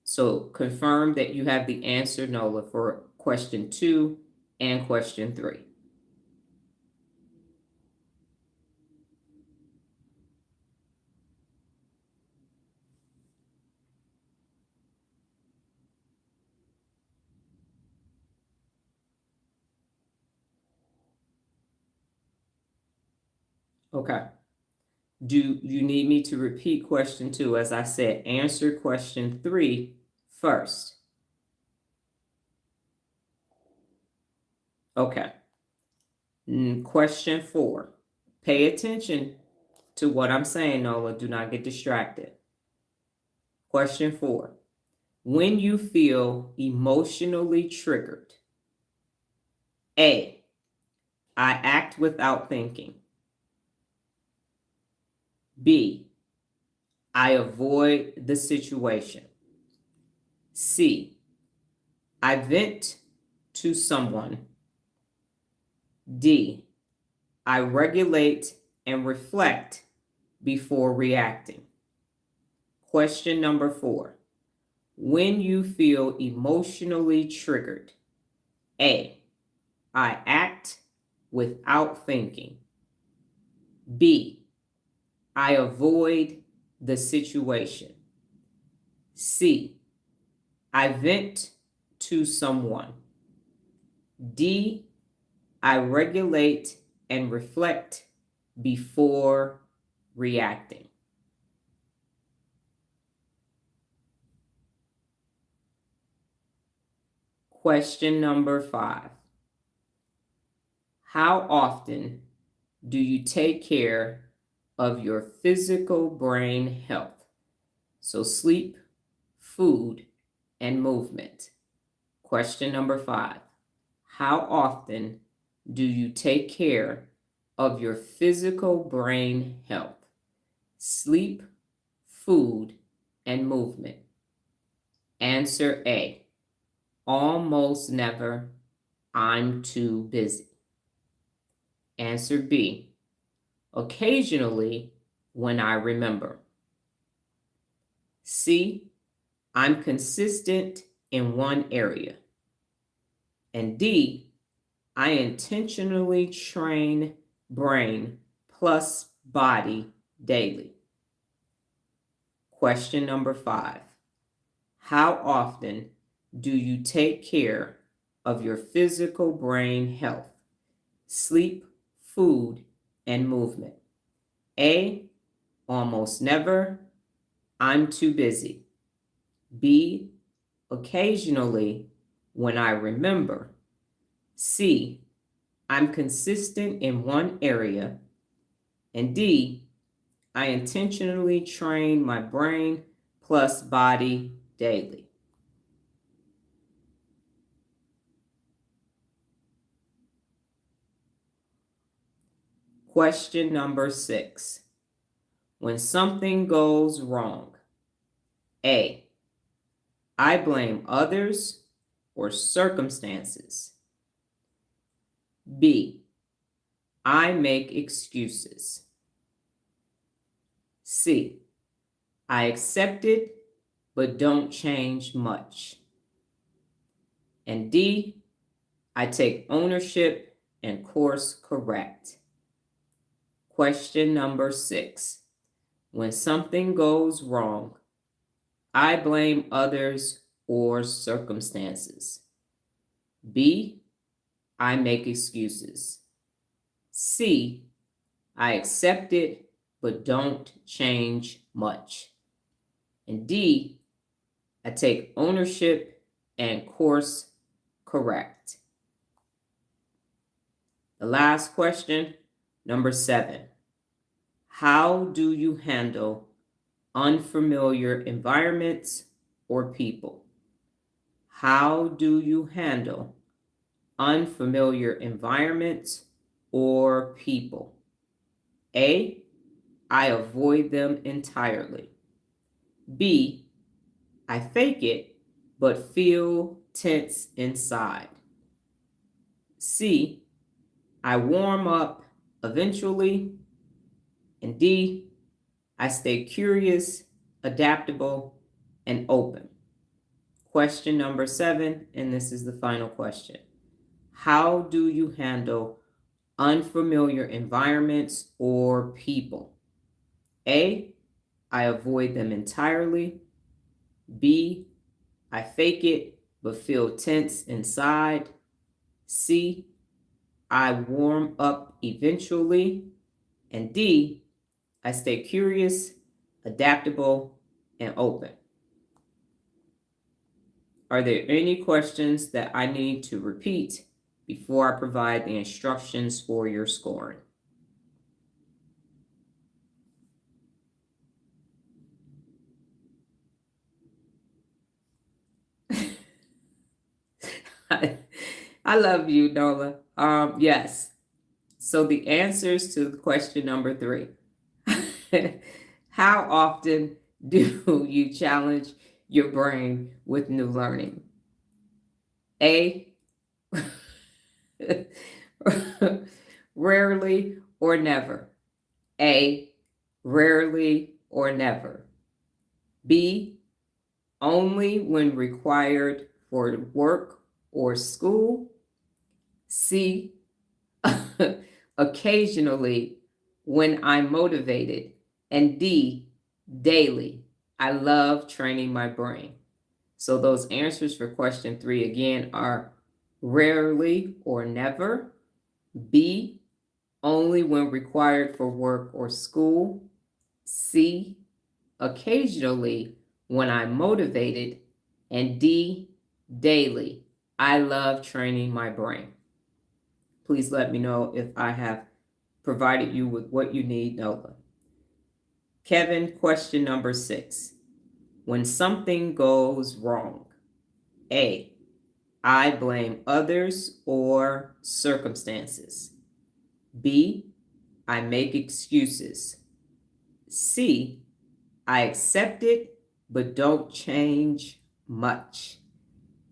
So confirm that you have the answer, Nola, for question 2 and question 3. Okay. Do you need me to repeat question 2? As I said, answer question 3 first. Okay. Question 4. Pay attention. to what I'm saying, Nola. Do not get distracted. Question 4. When you feel emotionally triggered, A, I act without thinking. B, I avoid the situation. C, I vent to someone. D, I regulate and reflect before reacting. Question number 4. When you feel emotionally triggered, A, I act without thinking. B, I avoid the situation. C, I vent to someone. D, I regulate and reflect before reacting. Question number 5. How often do you take care of your physical brain health? So sleep, food, and movement. Question number 5. How often do you take care of your physical brain health? Sleep, food, and movement. Answer A, almost never. I'm too busy. Answer B, occasionally when I remember. C, I'm consistent in one area. And D, I intentionally train brain plus body daily. Question number 5. How often do you take care of your physical brain health? Sleep, food, and movement. A, almost never. I'm too busy. B, occasionally when I remember. C, I'm consistent in one area. And D, I intentionally train my brain plus body daily. Question number 6. When something goes wrong, A, I blame others or circumstances. B, I make excuses. C, I accept it but don't change much. And D, I take ownership and course correct. Question number 6. When something goes wrong, I blame others or circumstances. B, I make excuses. C, I accept it but don't change much. And D, I take ownership and course correct. The last question, number 7. How do you handle unfamiliar environments or people? How do you handle unfamiliar environments or people? A, I avoid them entirely. B, I fake it but feel tense inside. C, I warm up eventually. And D, I stay curious, adaptable, and open. Question number 7, and this is the final question. How do you handle unfamiliar environments or people? A, I avoid them entirely. B, I fake it but feel tense inside. C, I warm up eventually. And D, I stay curious, adaptable, and open. Are there any questions that I need to repeat before I provide the instructions for your scoring? I love you, Nola. Yes. So the answers to question number 3. How often do you challenge your brain with new learning? A, rarely or never. A, rarely or never. B, only when required for work or school. C, occasionally when I'm motivated. And D, daily. I love training my brain. So those answers for question 3 again are rarely or never. B, only when required for work or school. C, occasionally when I'm motivated. And D, daily. I love training my brain. Please let me know if I have provided you with what you need, Nola. Kevin, question number 6. When something goes wrong, A, I blame others or circumstances. B, I make excuses. C, I accept it but don't change much.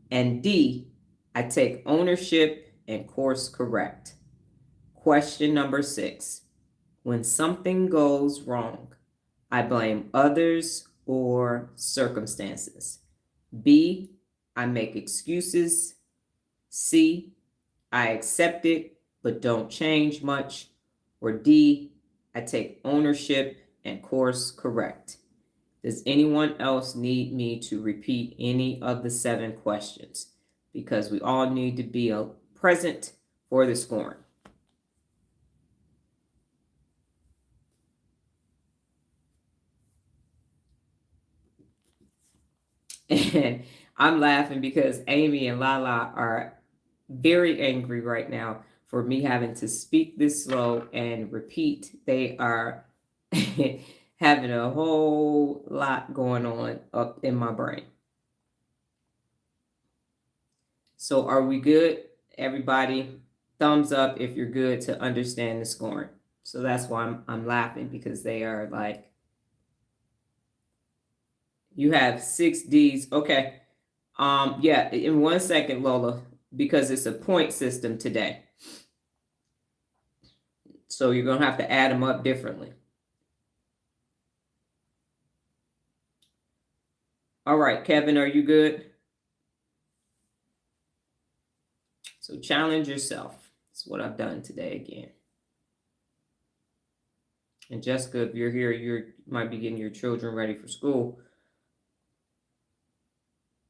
And D, I take ownership and course correct. Question number 6. When something goes wrong, I blame others or circumstances. B, I make excuses. C, I accept it but don't change much. Or D, I take ownership and course correct. Does anyone else need me to repeat any of the 7 questions? Because we all need to be present for the scoring. And I'm laughing because Amy and Lala are very angry right now for me having to speak this slow and repeat. They are having a whole lot going on up in my brain. So are we good? Everybody, thumbs up if you're good to understand the scoring. So that's why I'm laughing, because they are like, you have 6 D's. Okay. Yeah, in 1 second, Lola, because it's a point system today. So you're going to have to add them up differently. All right, Kevin, are you good? So challenge yourself. That's what I've done today again. And Jessica, if you're here, you might be getting your children ready for school.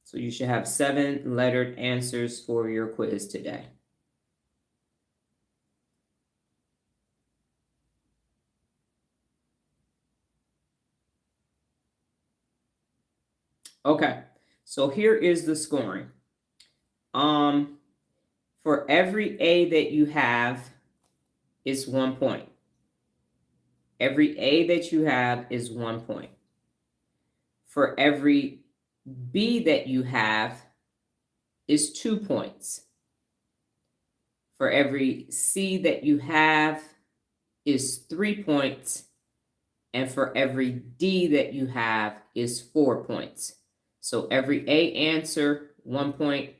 So you should have 7 lettered answers for your quiz today. Okay, so here is the scoring. For every A that you have is 1 point. Every A that you have is 1 point. For every B that you have is 2 points. For every C that you have is 3 points. And for every D that you have is 4 points. So every A answer, 1 point.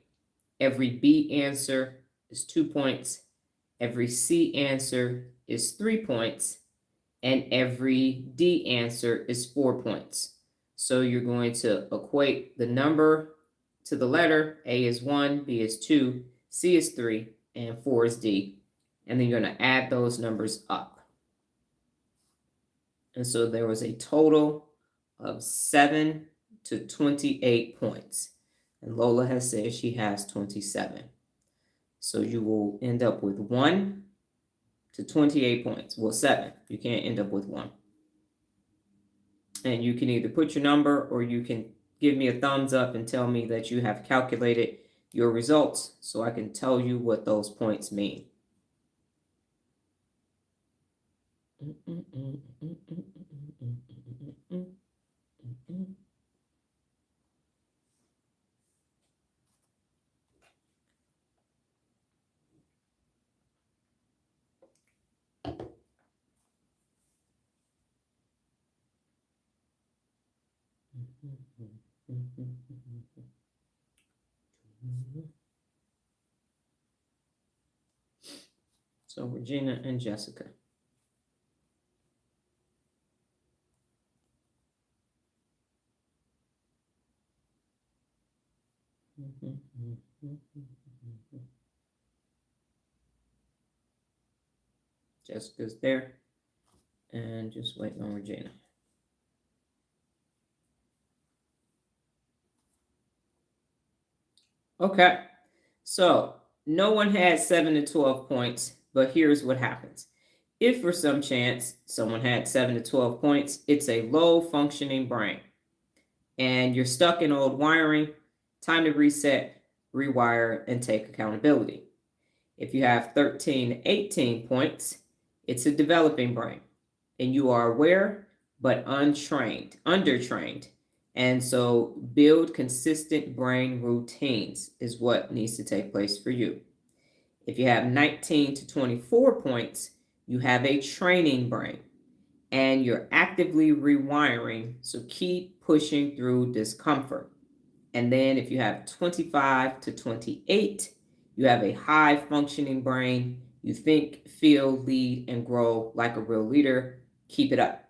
Every B answer is 2 points. Every C answer is 3 points. And every D answer is 4 points. So you're going to equate the number to the letter. A is 1, B is 2, C is 3, and 4 is D. And then you're going to add those numbers up. And so there was a total of 7 to 28 points. And Lola has said she has 27. So you will end up with 1 to 28 points. Well, 7. You can't end up with 1. And you can either put your number or you can give me a thumbs up and tell me that you have calculated your results so I can tell you what those points mean. So Regina and Jessica. Jessica's there. And just waiting on Regina. Okay. So no one had 7 to 12 points, but here's what happens. If for some chance someone had 7 to 12 points, it's a low functioning brain. And you're stuck in old wiring, time to reset, rewire, and take accountability. If you have 13 to 18 points, it's a developing brain. And you are aware, but undertrained. And so build consistent brain routines is what needs to take place for you. If you have 19 to 24 points, you have a training brain and you're actively rewiring. So keep pushing through discomfort. And then if you have 25 to 28, you have a high functioning brain. You think, feel, lead, and grow like a real leader. Keep it up.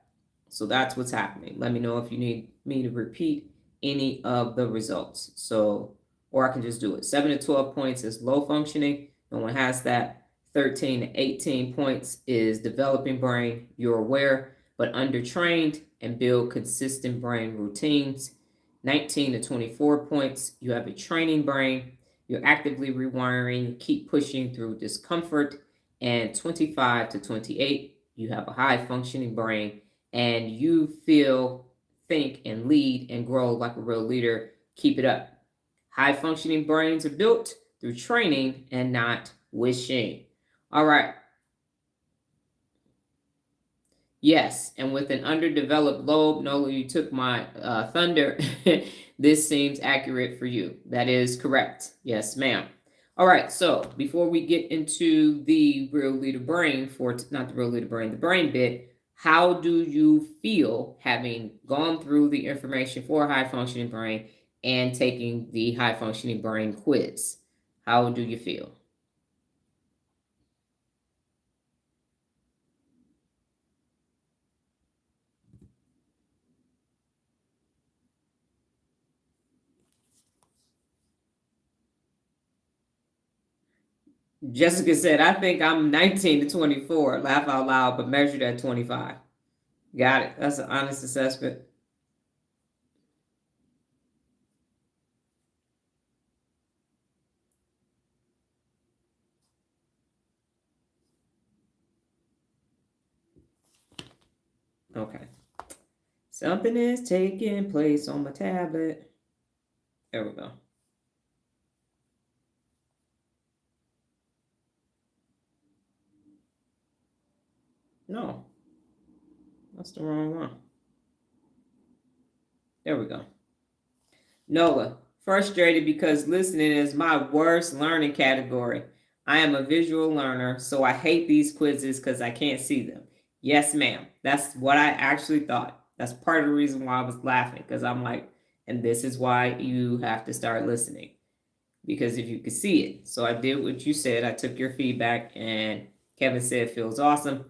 So that's what's happening. Let me know if you need me to repeat any of the results. So, or I can just do it. 7 to 12 points is low functioning. No one has that. 13 to 18 points is developing brain. You're aware, but undertrained and build consistent brain routines. 19 to 24 points, you have a training brain. You're actively rewiring, keep pushing through discomfort. And 25 to 28, you have a high functioning brain and you feel, think, and lead and grow like a real leader. Keep it up. High functioning brains are built through training and not wishing. All right. Yes, and with an underdeveloped lobe, Nola, you took my thunder. This seems accurate for you. That is correct. Yes, ma'am. All right, so before we get into the real leader brain, not the real leader brain, the brain bit, how do you feel having gone through the information for a high functioning brain and taking the high functioning brain quiz? How do you feel? Jessica said, I think I'm 19 to 24. Laugh out loud, but measured at 25. Got it. That's an honest assessment. Okay. Something is taking place on my tablet. There we go. No, that's the wrong one. There we go. Noah, frustrated because listening is my worst learning category. I am a visual learner, so I hate these quizzes because I can't see them. Yes, ma'am. That's what I actually thought. That's part of the reason why I was laughing because I'm like, and this is why you have to start listening because if you could see it. So I did what you said. I took your feedback, and Kevin said feels awesome.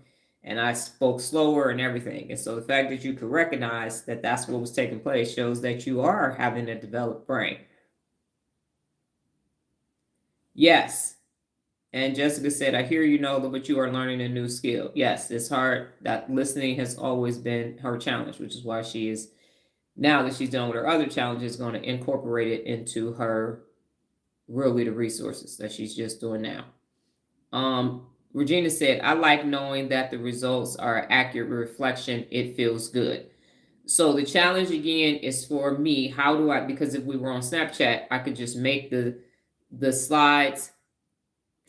And I spoke slower and everything. And so the fact that you could recognize that that's what was taking place shows that you are having a developed brain. Yes. And Jessica said, I hear you, Nola, but you are learning a new skill. Yes, it's hard. That listening has always been her challenge, which is why she is, now that she's done with her other challenges, going to incorporate it into her real leader resources that she's just doing now. Regina said, I like knowing that the results are accurate reflection. It feels good. So the challenge again is for me, how do I, because if we were on Snapchat, I could just make the slides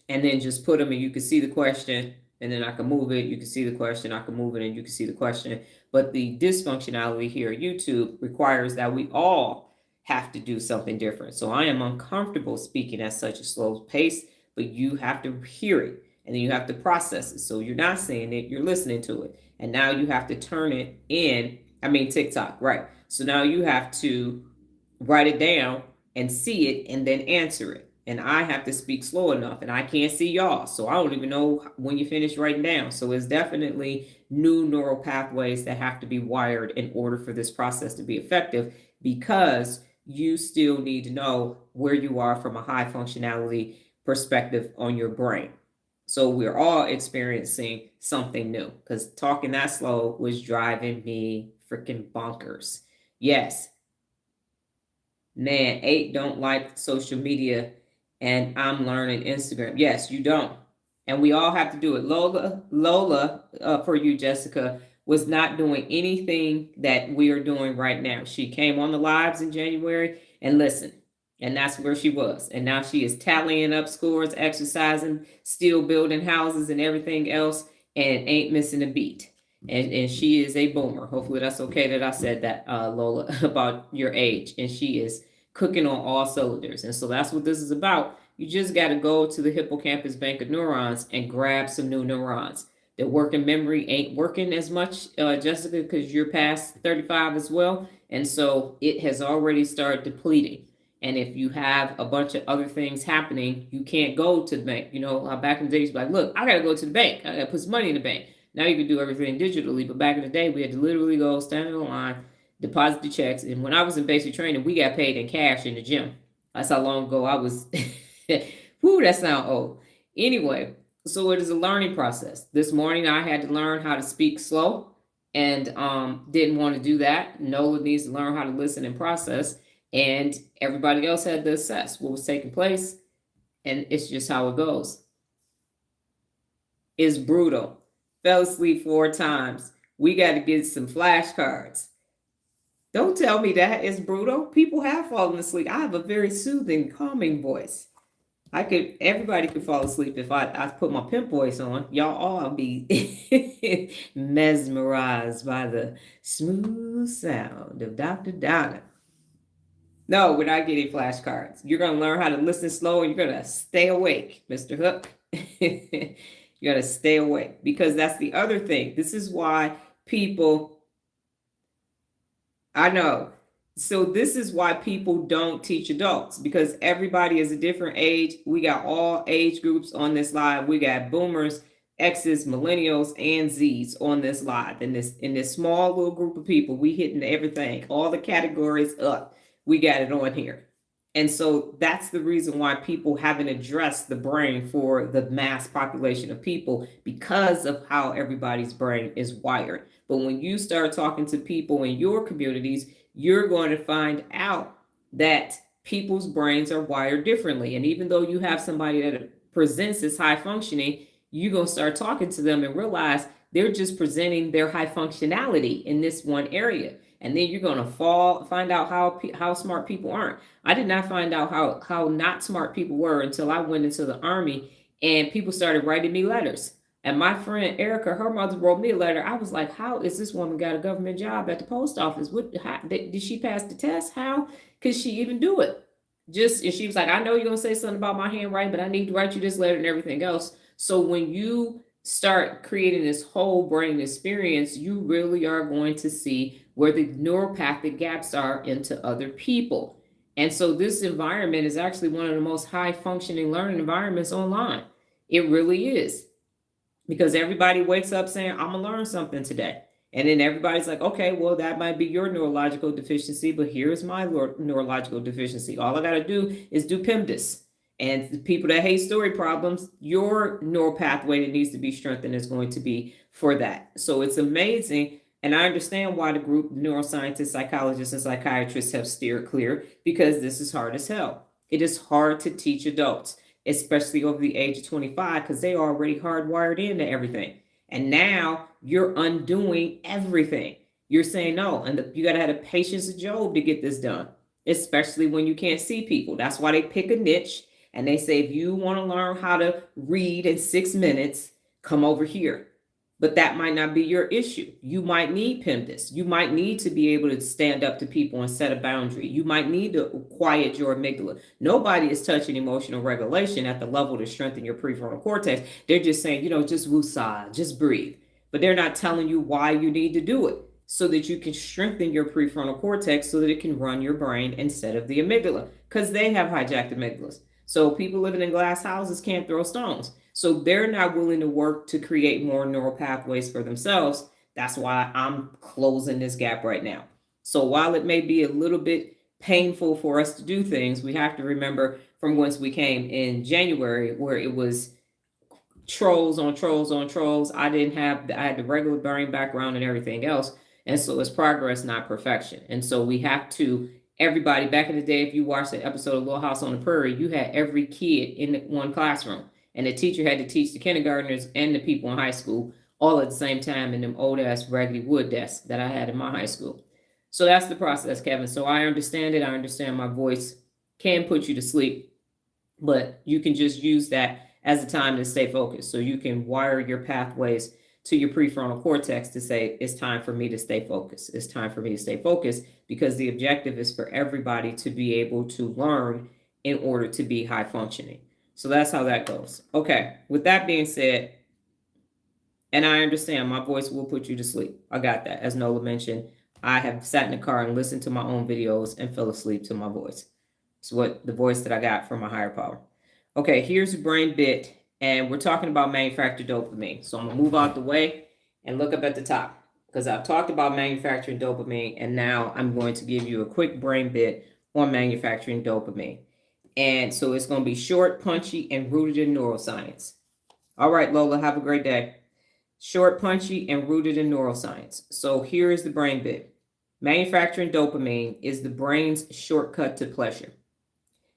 and then just put them and you can see the question and then I can move it. You can see the question, I can move it and you can see the question. But the dysfunctionality here at YouTube requires that we all have to do something different. So I am uncomfortable speaking at such a slow pace, but you have to hear it and then you have to process it. So you're not saying it, you're listening to it. And now you have to turn it in TikTok, right. So now you have to write it down and see it and then answer it. And I have to speak slow enough and I can't see y'all. So I don't even know when you finish writing down. So it's definitely new neural pathways that have to be wired in order for this process to be effective, because you still need to know where you are from a high functionality perspective on your brain. So we're all experiencing something new, because talking that slow was driving me freaking bonkers. Yes, man, 8 don't like social media, and I'm learning Instagram. Yes, you don't. And we all have to do it. Lola, for you, Jessica, was not doing anything that we are doing right now. She came on the lives in January and listened, and that's where she was. And now she is tallying up scores, exercising, still building houses and everything else, and ain't missing a beat. And she is a boomer. Hopefully that's okay that I said that, Lola, about your age. And she is cooking on all cylinders. And so that's what this is about. You just got to go to the hippocampus bank of neurons and grab some new neurons. The working memory ain't working as much, Jessica, because you're past 35 as well. And so it has already started depleting. And if you have a bunch of other things happening, you can't go to the bank. Back in the days, like, look, I got to go to the bank. I got to put some money in the bank. Now you can do everything digitally, but back in the day, we had to literally go stand in the line, deposit the checks. And when I was in basic training, we got paid in cash in the gym. That's how long ago I was. Whoo, that sound old. Anyway, so it is a learning process. This morning, I had to learn how to speak slow, and didn't want to do that. Nola needs to learn how to listen and process, and everybody else had to assess what was taking place, and it's just how it goes. It's brutal. Fell asleep 4 times. We got to get some flashcards. Don't tell me that is brutal. People have fallen asleep. I have a very soothing, calming voice. Everybody could fall asleep if I put my pimp voice on. Y'all all be mesmerized by the smooth sound of Dr. Donna. No, we're not getting flashcards. You're going to learn how to listen slow, and you're going to stay awake, Mr. Hook. You got to stay awake, because that's the other thing. This is why people, I know. So this is why people don't teach adults, because everybody is a different age. We got all age groups on this live. We got boomers, X's, millennials, and Z's on this live. In this small little group of people, we hitting everything, all the categories up. We got it on here. And so that's the reason why people haven't addressed the brain for the mass population of people, because of how everybody's brain is wired. But when you start talking to people in your communities, you're going to find out that people's brains are wired differently. And even though you have somebody that presents as high functioning, you're going to start talking to them and realize they're just presenting their high functionality in this one area. And then you're going to find out how smart people aren't. I did not find out how not smart people were until I went into the Army, and people started writing me letters. And my friend Erica, her mother wrote me a letter. I was like, how is this woman got a government job at the post office? Did she pass the test? How could she even do it? And she was like, I know you're going to say something about my handwriting, but I need to write you this letter and everything else. So when you start creating this whole brain experience, you really are going to see where the neuropathic gaps are into other people. And so this environment is actually one of the most high functioning learning environments online. It really is. Because everybody wakes up saying, I'm going to learn something today. And then everybody's like, okay, well, that might be your neurological deficiency, but here's my neurological deficiency. All I got to do is do PEMDAS. And the people that hate story problems, your neural pathway that needs to be strengthened is going to be for that. So it's amazing. And I understand why the group neuroscientists, psychologists, and psychiatrists have steered clear, because this is hard as hell. It is hard to teach adults, especially over the age of 25, because they are already hardwired into everything. And now you're undoing everything. You're saying no. And you got to have the patience of Job to get this done, especially when you can't see people. That's why they pick a niche. And they say, if you want to learn how to read in 6 minutes, come over here. But that might not be your issue. You might need PEMDAS. You might need to be able to stand up to people and set a boundary. You might need to quiet your amygdala. Nobody is touching emotional regulation at the level to strengthen your prefrontal cortex. They're just saying, just woosah, just breathe. But they're not telling you why you need to do it. so that you can strengthen your prefrontal cortex so that it can run your brain instead of the amygdala, because they have hijacked amygdalas. So people living in glass houses can't throw stones. So they're not willing to work to create more neural pathways for themselves. That's why I'm closing this gap right now. So while it may be a little bit painful for us to do things, we have to remember from whence we came in January, where it was trolls on trolls on trolls. I had the regular brain background and everything else. And so it's progress, not perfection. And so we have to, everybody back in the day, if you watched the episode of Little House on the Prairie, you had every kid in one classroom. And the teacher had to teach the kindergartners and the people in high school all at the same time in them old ass raggedy wood desks that I had in my high school. So that's the process, Kevin. So I understand it. I understand my voice can put you to sleep, but you can just use that as a time to stay focused. So you can wire your pathways to your prefrontal cortex to say, it's time for me to stay focused. It's time for me to stay focused, because the objective is for everybody to be able to learn in order to be high functioning. So that's how that goes. Okay, with that being said, and I understand my voice will put you to sleep. I got that. As Nola mentioned, I have sat in the car and listened to my own videos and fell asleep to my voice. It's what the voice that I got from my higher power. Okay, here's the brain bit, and we're talking about manufactured dopamine. So I'm gonna move out the way and look up at the top, because I've talked about manufacturing dopamine, and now I'm going to give you a quick brain bit on manufacturing dopamine. And so it's gonna be short, punchy, and rooted in neuroscience. All right, Lola, have a great day. Short, punchy, and rooted in neuroscience. So here is the brain bit. Manufacturing dopamine is the brain's shortcut to pleasure.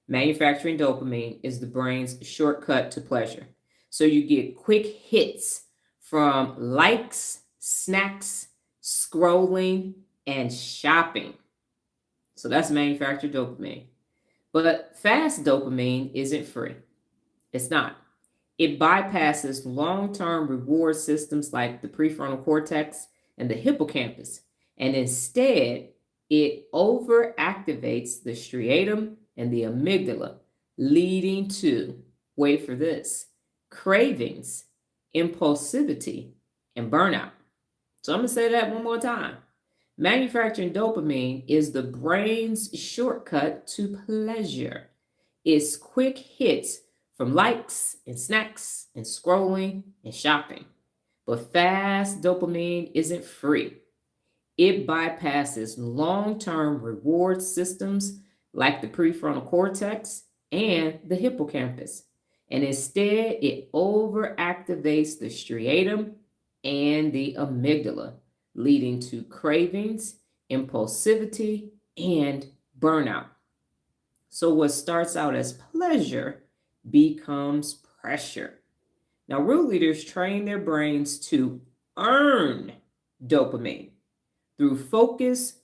Manufacturing dopamine is the brain's shortcut to pleasure. So you get quick hits from likes, snacks, scrolling, and shopping. So that's manufactured dopamine. But fast dopamine isn't free. It's not. It bypasses long-term reward systems like the prefrontal cortex and the hippocampus, and instead it overactivates the striatum and the amygdala, leading to, wait for this, cravings, impulsivity, and burnout. So I'm going to say that one more time. Manufacturing dopamine is the brain's shortcut to pleasure. It's quick hits from likes and snacks and scrolling and shopping. But fast dopamine isn't free. It bypasses long-term reward systems like the prefrontal cortex and the hippocampus. And instead, it overactivates the striatum and the amygdala, leading to cravings, impulsivity, and burnout. So what starts out as pleasure becomes pressure. Now, real leaders train their brains to earn dopamine through focus,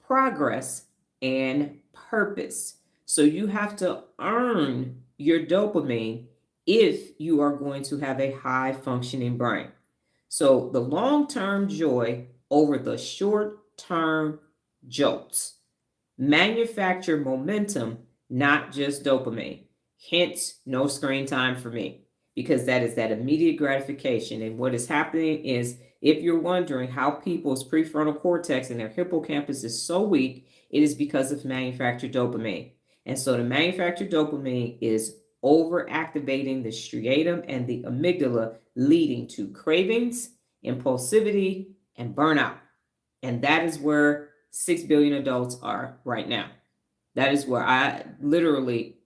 progress, and purpose. So you have to earn your dopamine if you are going to have a high functioning brain. So the long-term joy over the short-term jolts. Manufacture momentum, not just dopamine. Hence, no screen time for me, because that is that immediate gratification. And what is happening is, if you're wondering how people's prefrontal cortex and their hippocampus is so weak, it is because of manufactured dopamine. And so the manufactured dopamine is overactivating the striatum and the amygdala, leading to cravings, impulsivity, and burnout. And that is where 6 billion adults are right now. That is where I literally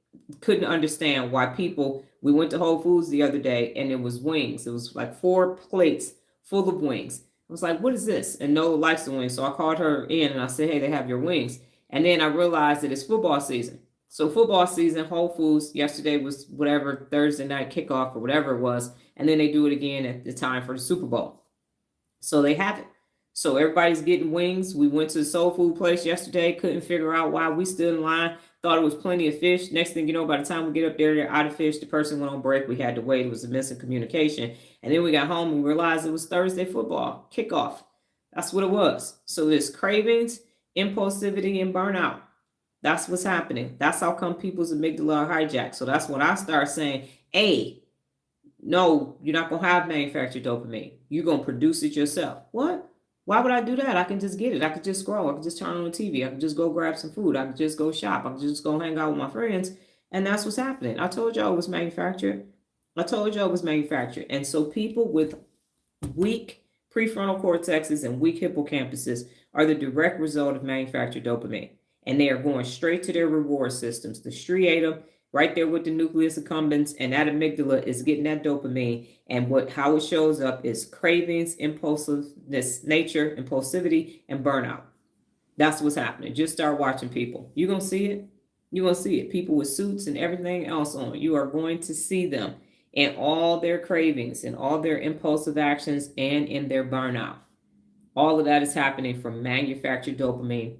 couldn't understand why people, we went to Whole Foods the other day and it was wings. It was like 4 plates full of wings. I was like, what is this? And Nola likes the wings. So I called her in and I said, hey, they have your wings. And then I realized that it's football season. So football season, Whole Foods, yesterday was whatever, Thursday night kickoff or whatever it was. And then they do it again at the time for the Super Bowl. So they have it. So everybody's getting wings. We went to the soul food place yesterday. Couldn't figure out why we stood in line. Thought it was plenty of fish. Next thing you know, by the time we get up there, they're out of fish. The person went on break. We had to wait. It was a missing communication. And then we got home and realized it was Thursday football kickoff. That's what it was. So there's cravings, impulsivity, and burnout. That's what's happening. That's how come people's amygdala are hijacked. So that's when I start saying, hey, no, you're not going to have manufactured dopamine. You're going to produce it yourself. What? Why would I do that? I can just get it. I could just scroll. I could just turn on the TV. I could just go grab some food. I could just go shop. I could just go hang out with my friends. And that's what's happening. I told y'all it was manufactured. I told y'all it was manufactured. And so people with weak prefrontal cortexes and weak hippocampuses are the direct result of manufactured dopamine. And they are going straight to their reward systems, the striatum, right there with the nucleus accumbens, and that amygdala is getting that dopamine. And how it shows up is cravings, impulsiveness, nature, impulsivity, and burnout. That's what's happening. Just start watching people. You're going to see it. You're going to see it. People with suits and everything else on. You are going to see them in all their cravings, in all their impulsive actions, and in their burnout. All of that is happening from manufactured dopamine.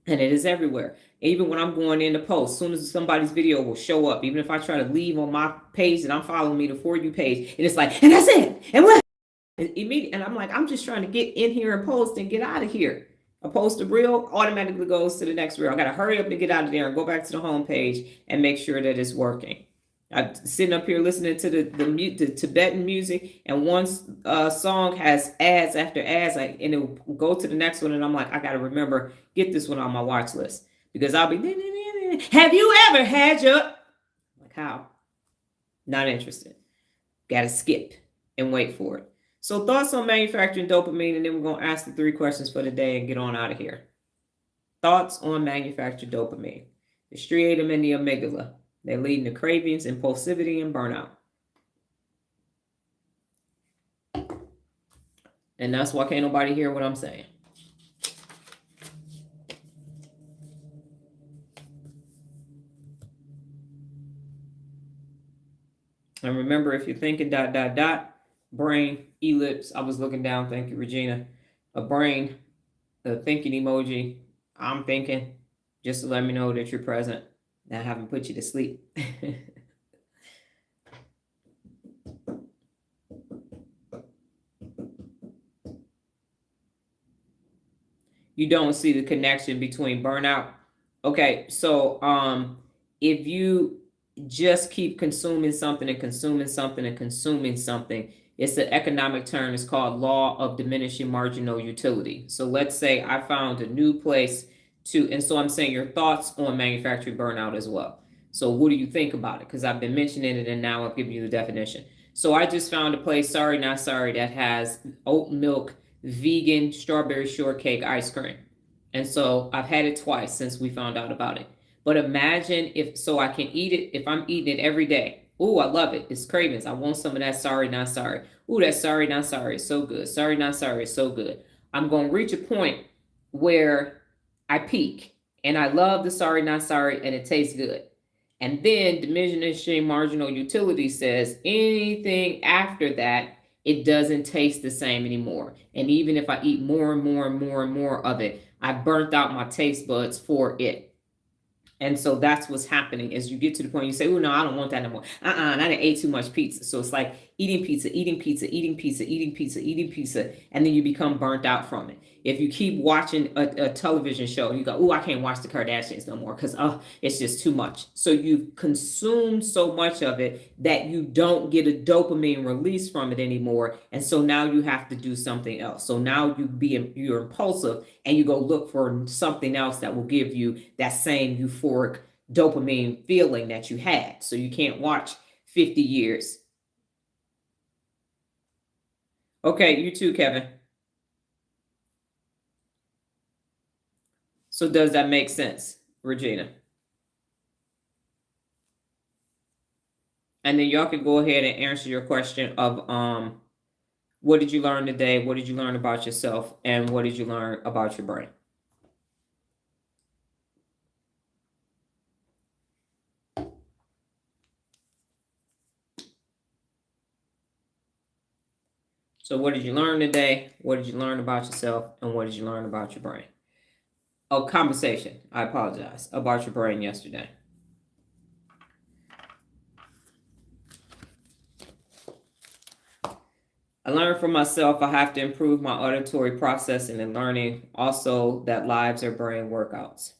And it is everywhere. Even when I'm going in to post, as soon as somebody's video will show up, even if I try to leave on my page that I'm following me, the For You page, and it's like, and that's it. And what? Immediately, and I'm like, I'm just trying to get in here and post and get out of here. A post a reel automatically goes to the next reel. I got to hurry up and get out of there and go back to the home page and make sure that it's working. I'm sitting up here listening to the Tibetan music, and one song has ads after ads, and it'll go to the next one, and I'm like, I got to remember, get this one on my watch list, because I'll be, have you ever had your, like, how? Not interested. Got to skip and wait for it. So thoughts on manufacturing dopamine, and then we're going to ask the 3 questions for the day and get on out of here. Thoughts on manufactured dopamine. The striatum and the amygdala. They're leading to cravings, impulsivity, and burnout. And that's why can't nobody hear what I'm saying. And remember, if you're thinking ... brain, ellipse. I was looking down. Thank you, Regina. A brain, the thinking emoji. I'm thinking, just to let me know that you're present. I haven't put you to sleep. You don't see the connection between burnout. Okay, so if you just keep consuming something and consuming something and consuming something, it's an economic term. It's called law of diminishing marginal utility. So let's say I found a new place and so I'm saying your thoughts on manufactured burnout as well. So what do you think about it? Because I've been mentioning it and now I'll give you the definition. So I just found a place, Sorry Not Sorry, that has oat milk, vegan strawberry shortcake ice cream. And so I've had it twice since we found out about it. But imagine so I can eat it, if I'm eating it every day. Ooh, I love it. It's cravings. I want some of that Sorry Not Sorry. Ooh, that Sorry Not Sorry is so good. Sorry Not Sorry is so good. I'm going to reach a point where I peak and I love the Sorry Not Sorry and it tastes good. And then diminishing marginal utility says anything after that, it doesn't taste the same anymore. And even if I eat more and more and more and more of it, I burnt out my taste buds for it. And so that's what's happening as you get to the point you say, oh, no, I don't want that no more. And I didn't ate too much pizza. So it's like eating pizza, eating pizza, eating pizza, eating pizza, eating pizza. And then you become burnt out from it. If you keep watching a television show, you go, oh, I can't watch the Kardashians no more because it's just too much. So you've consumed so much of it that you don't get a dopamine release from it anymore. And so now you have to do something else. So now you're impulsive and you go look for something else that will give you that same euphoric dopamine feeling that you had. So you can't watch 50 years. Okay, you too, Kevin. So does that make sense, Regina? And then y'all can go ahead and answer your question of what did you learn today? What did you learn about yourself? And what did you learn about your brain? So what did you learn today? What did you learn about yourself? And what did you learn about your brain? Oh, conversation. I apologize. About your brain yesterday. I learned from myself I have to improve my auditory processing and learning. Also that lives are brain workouts.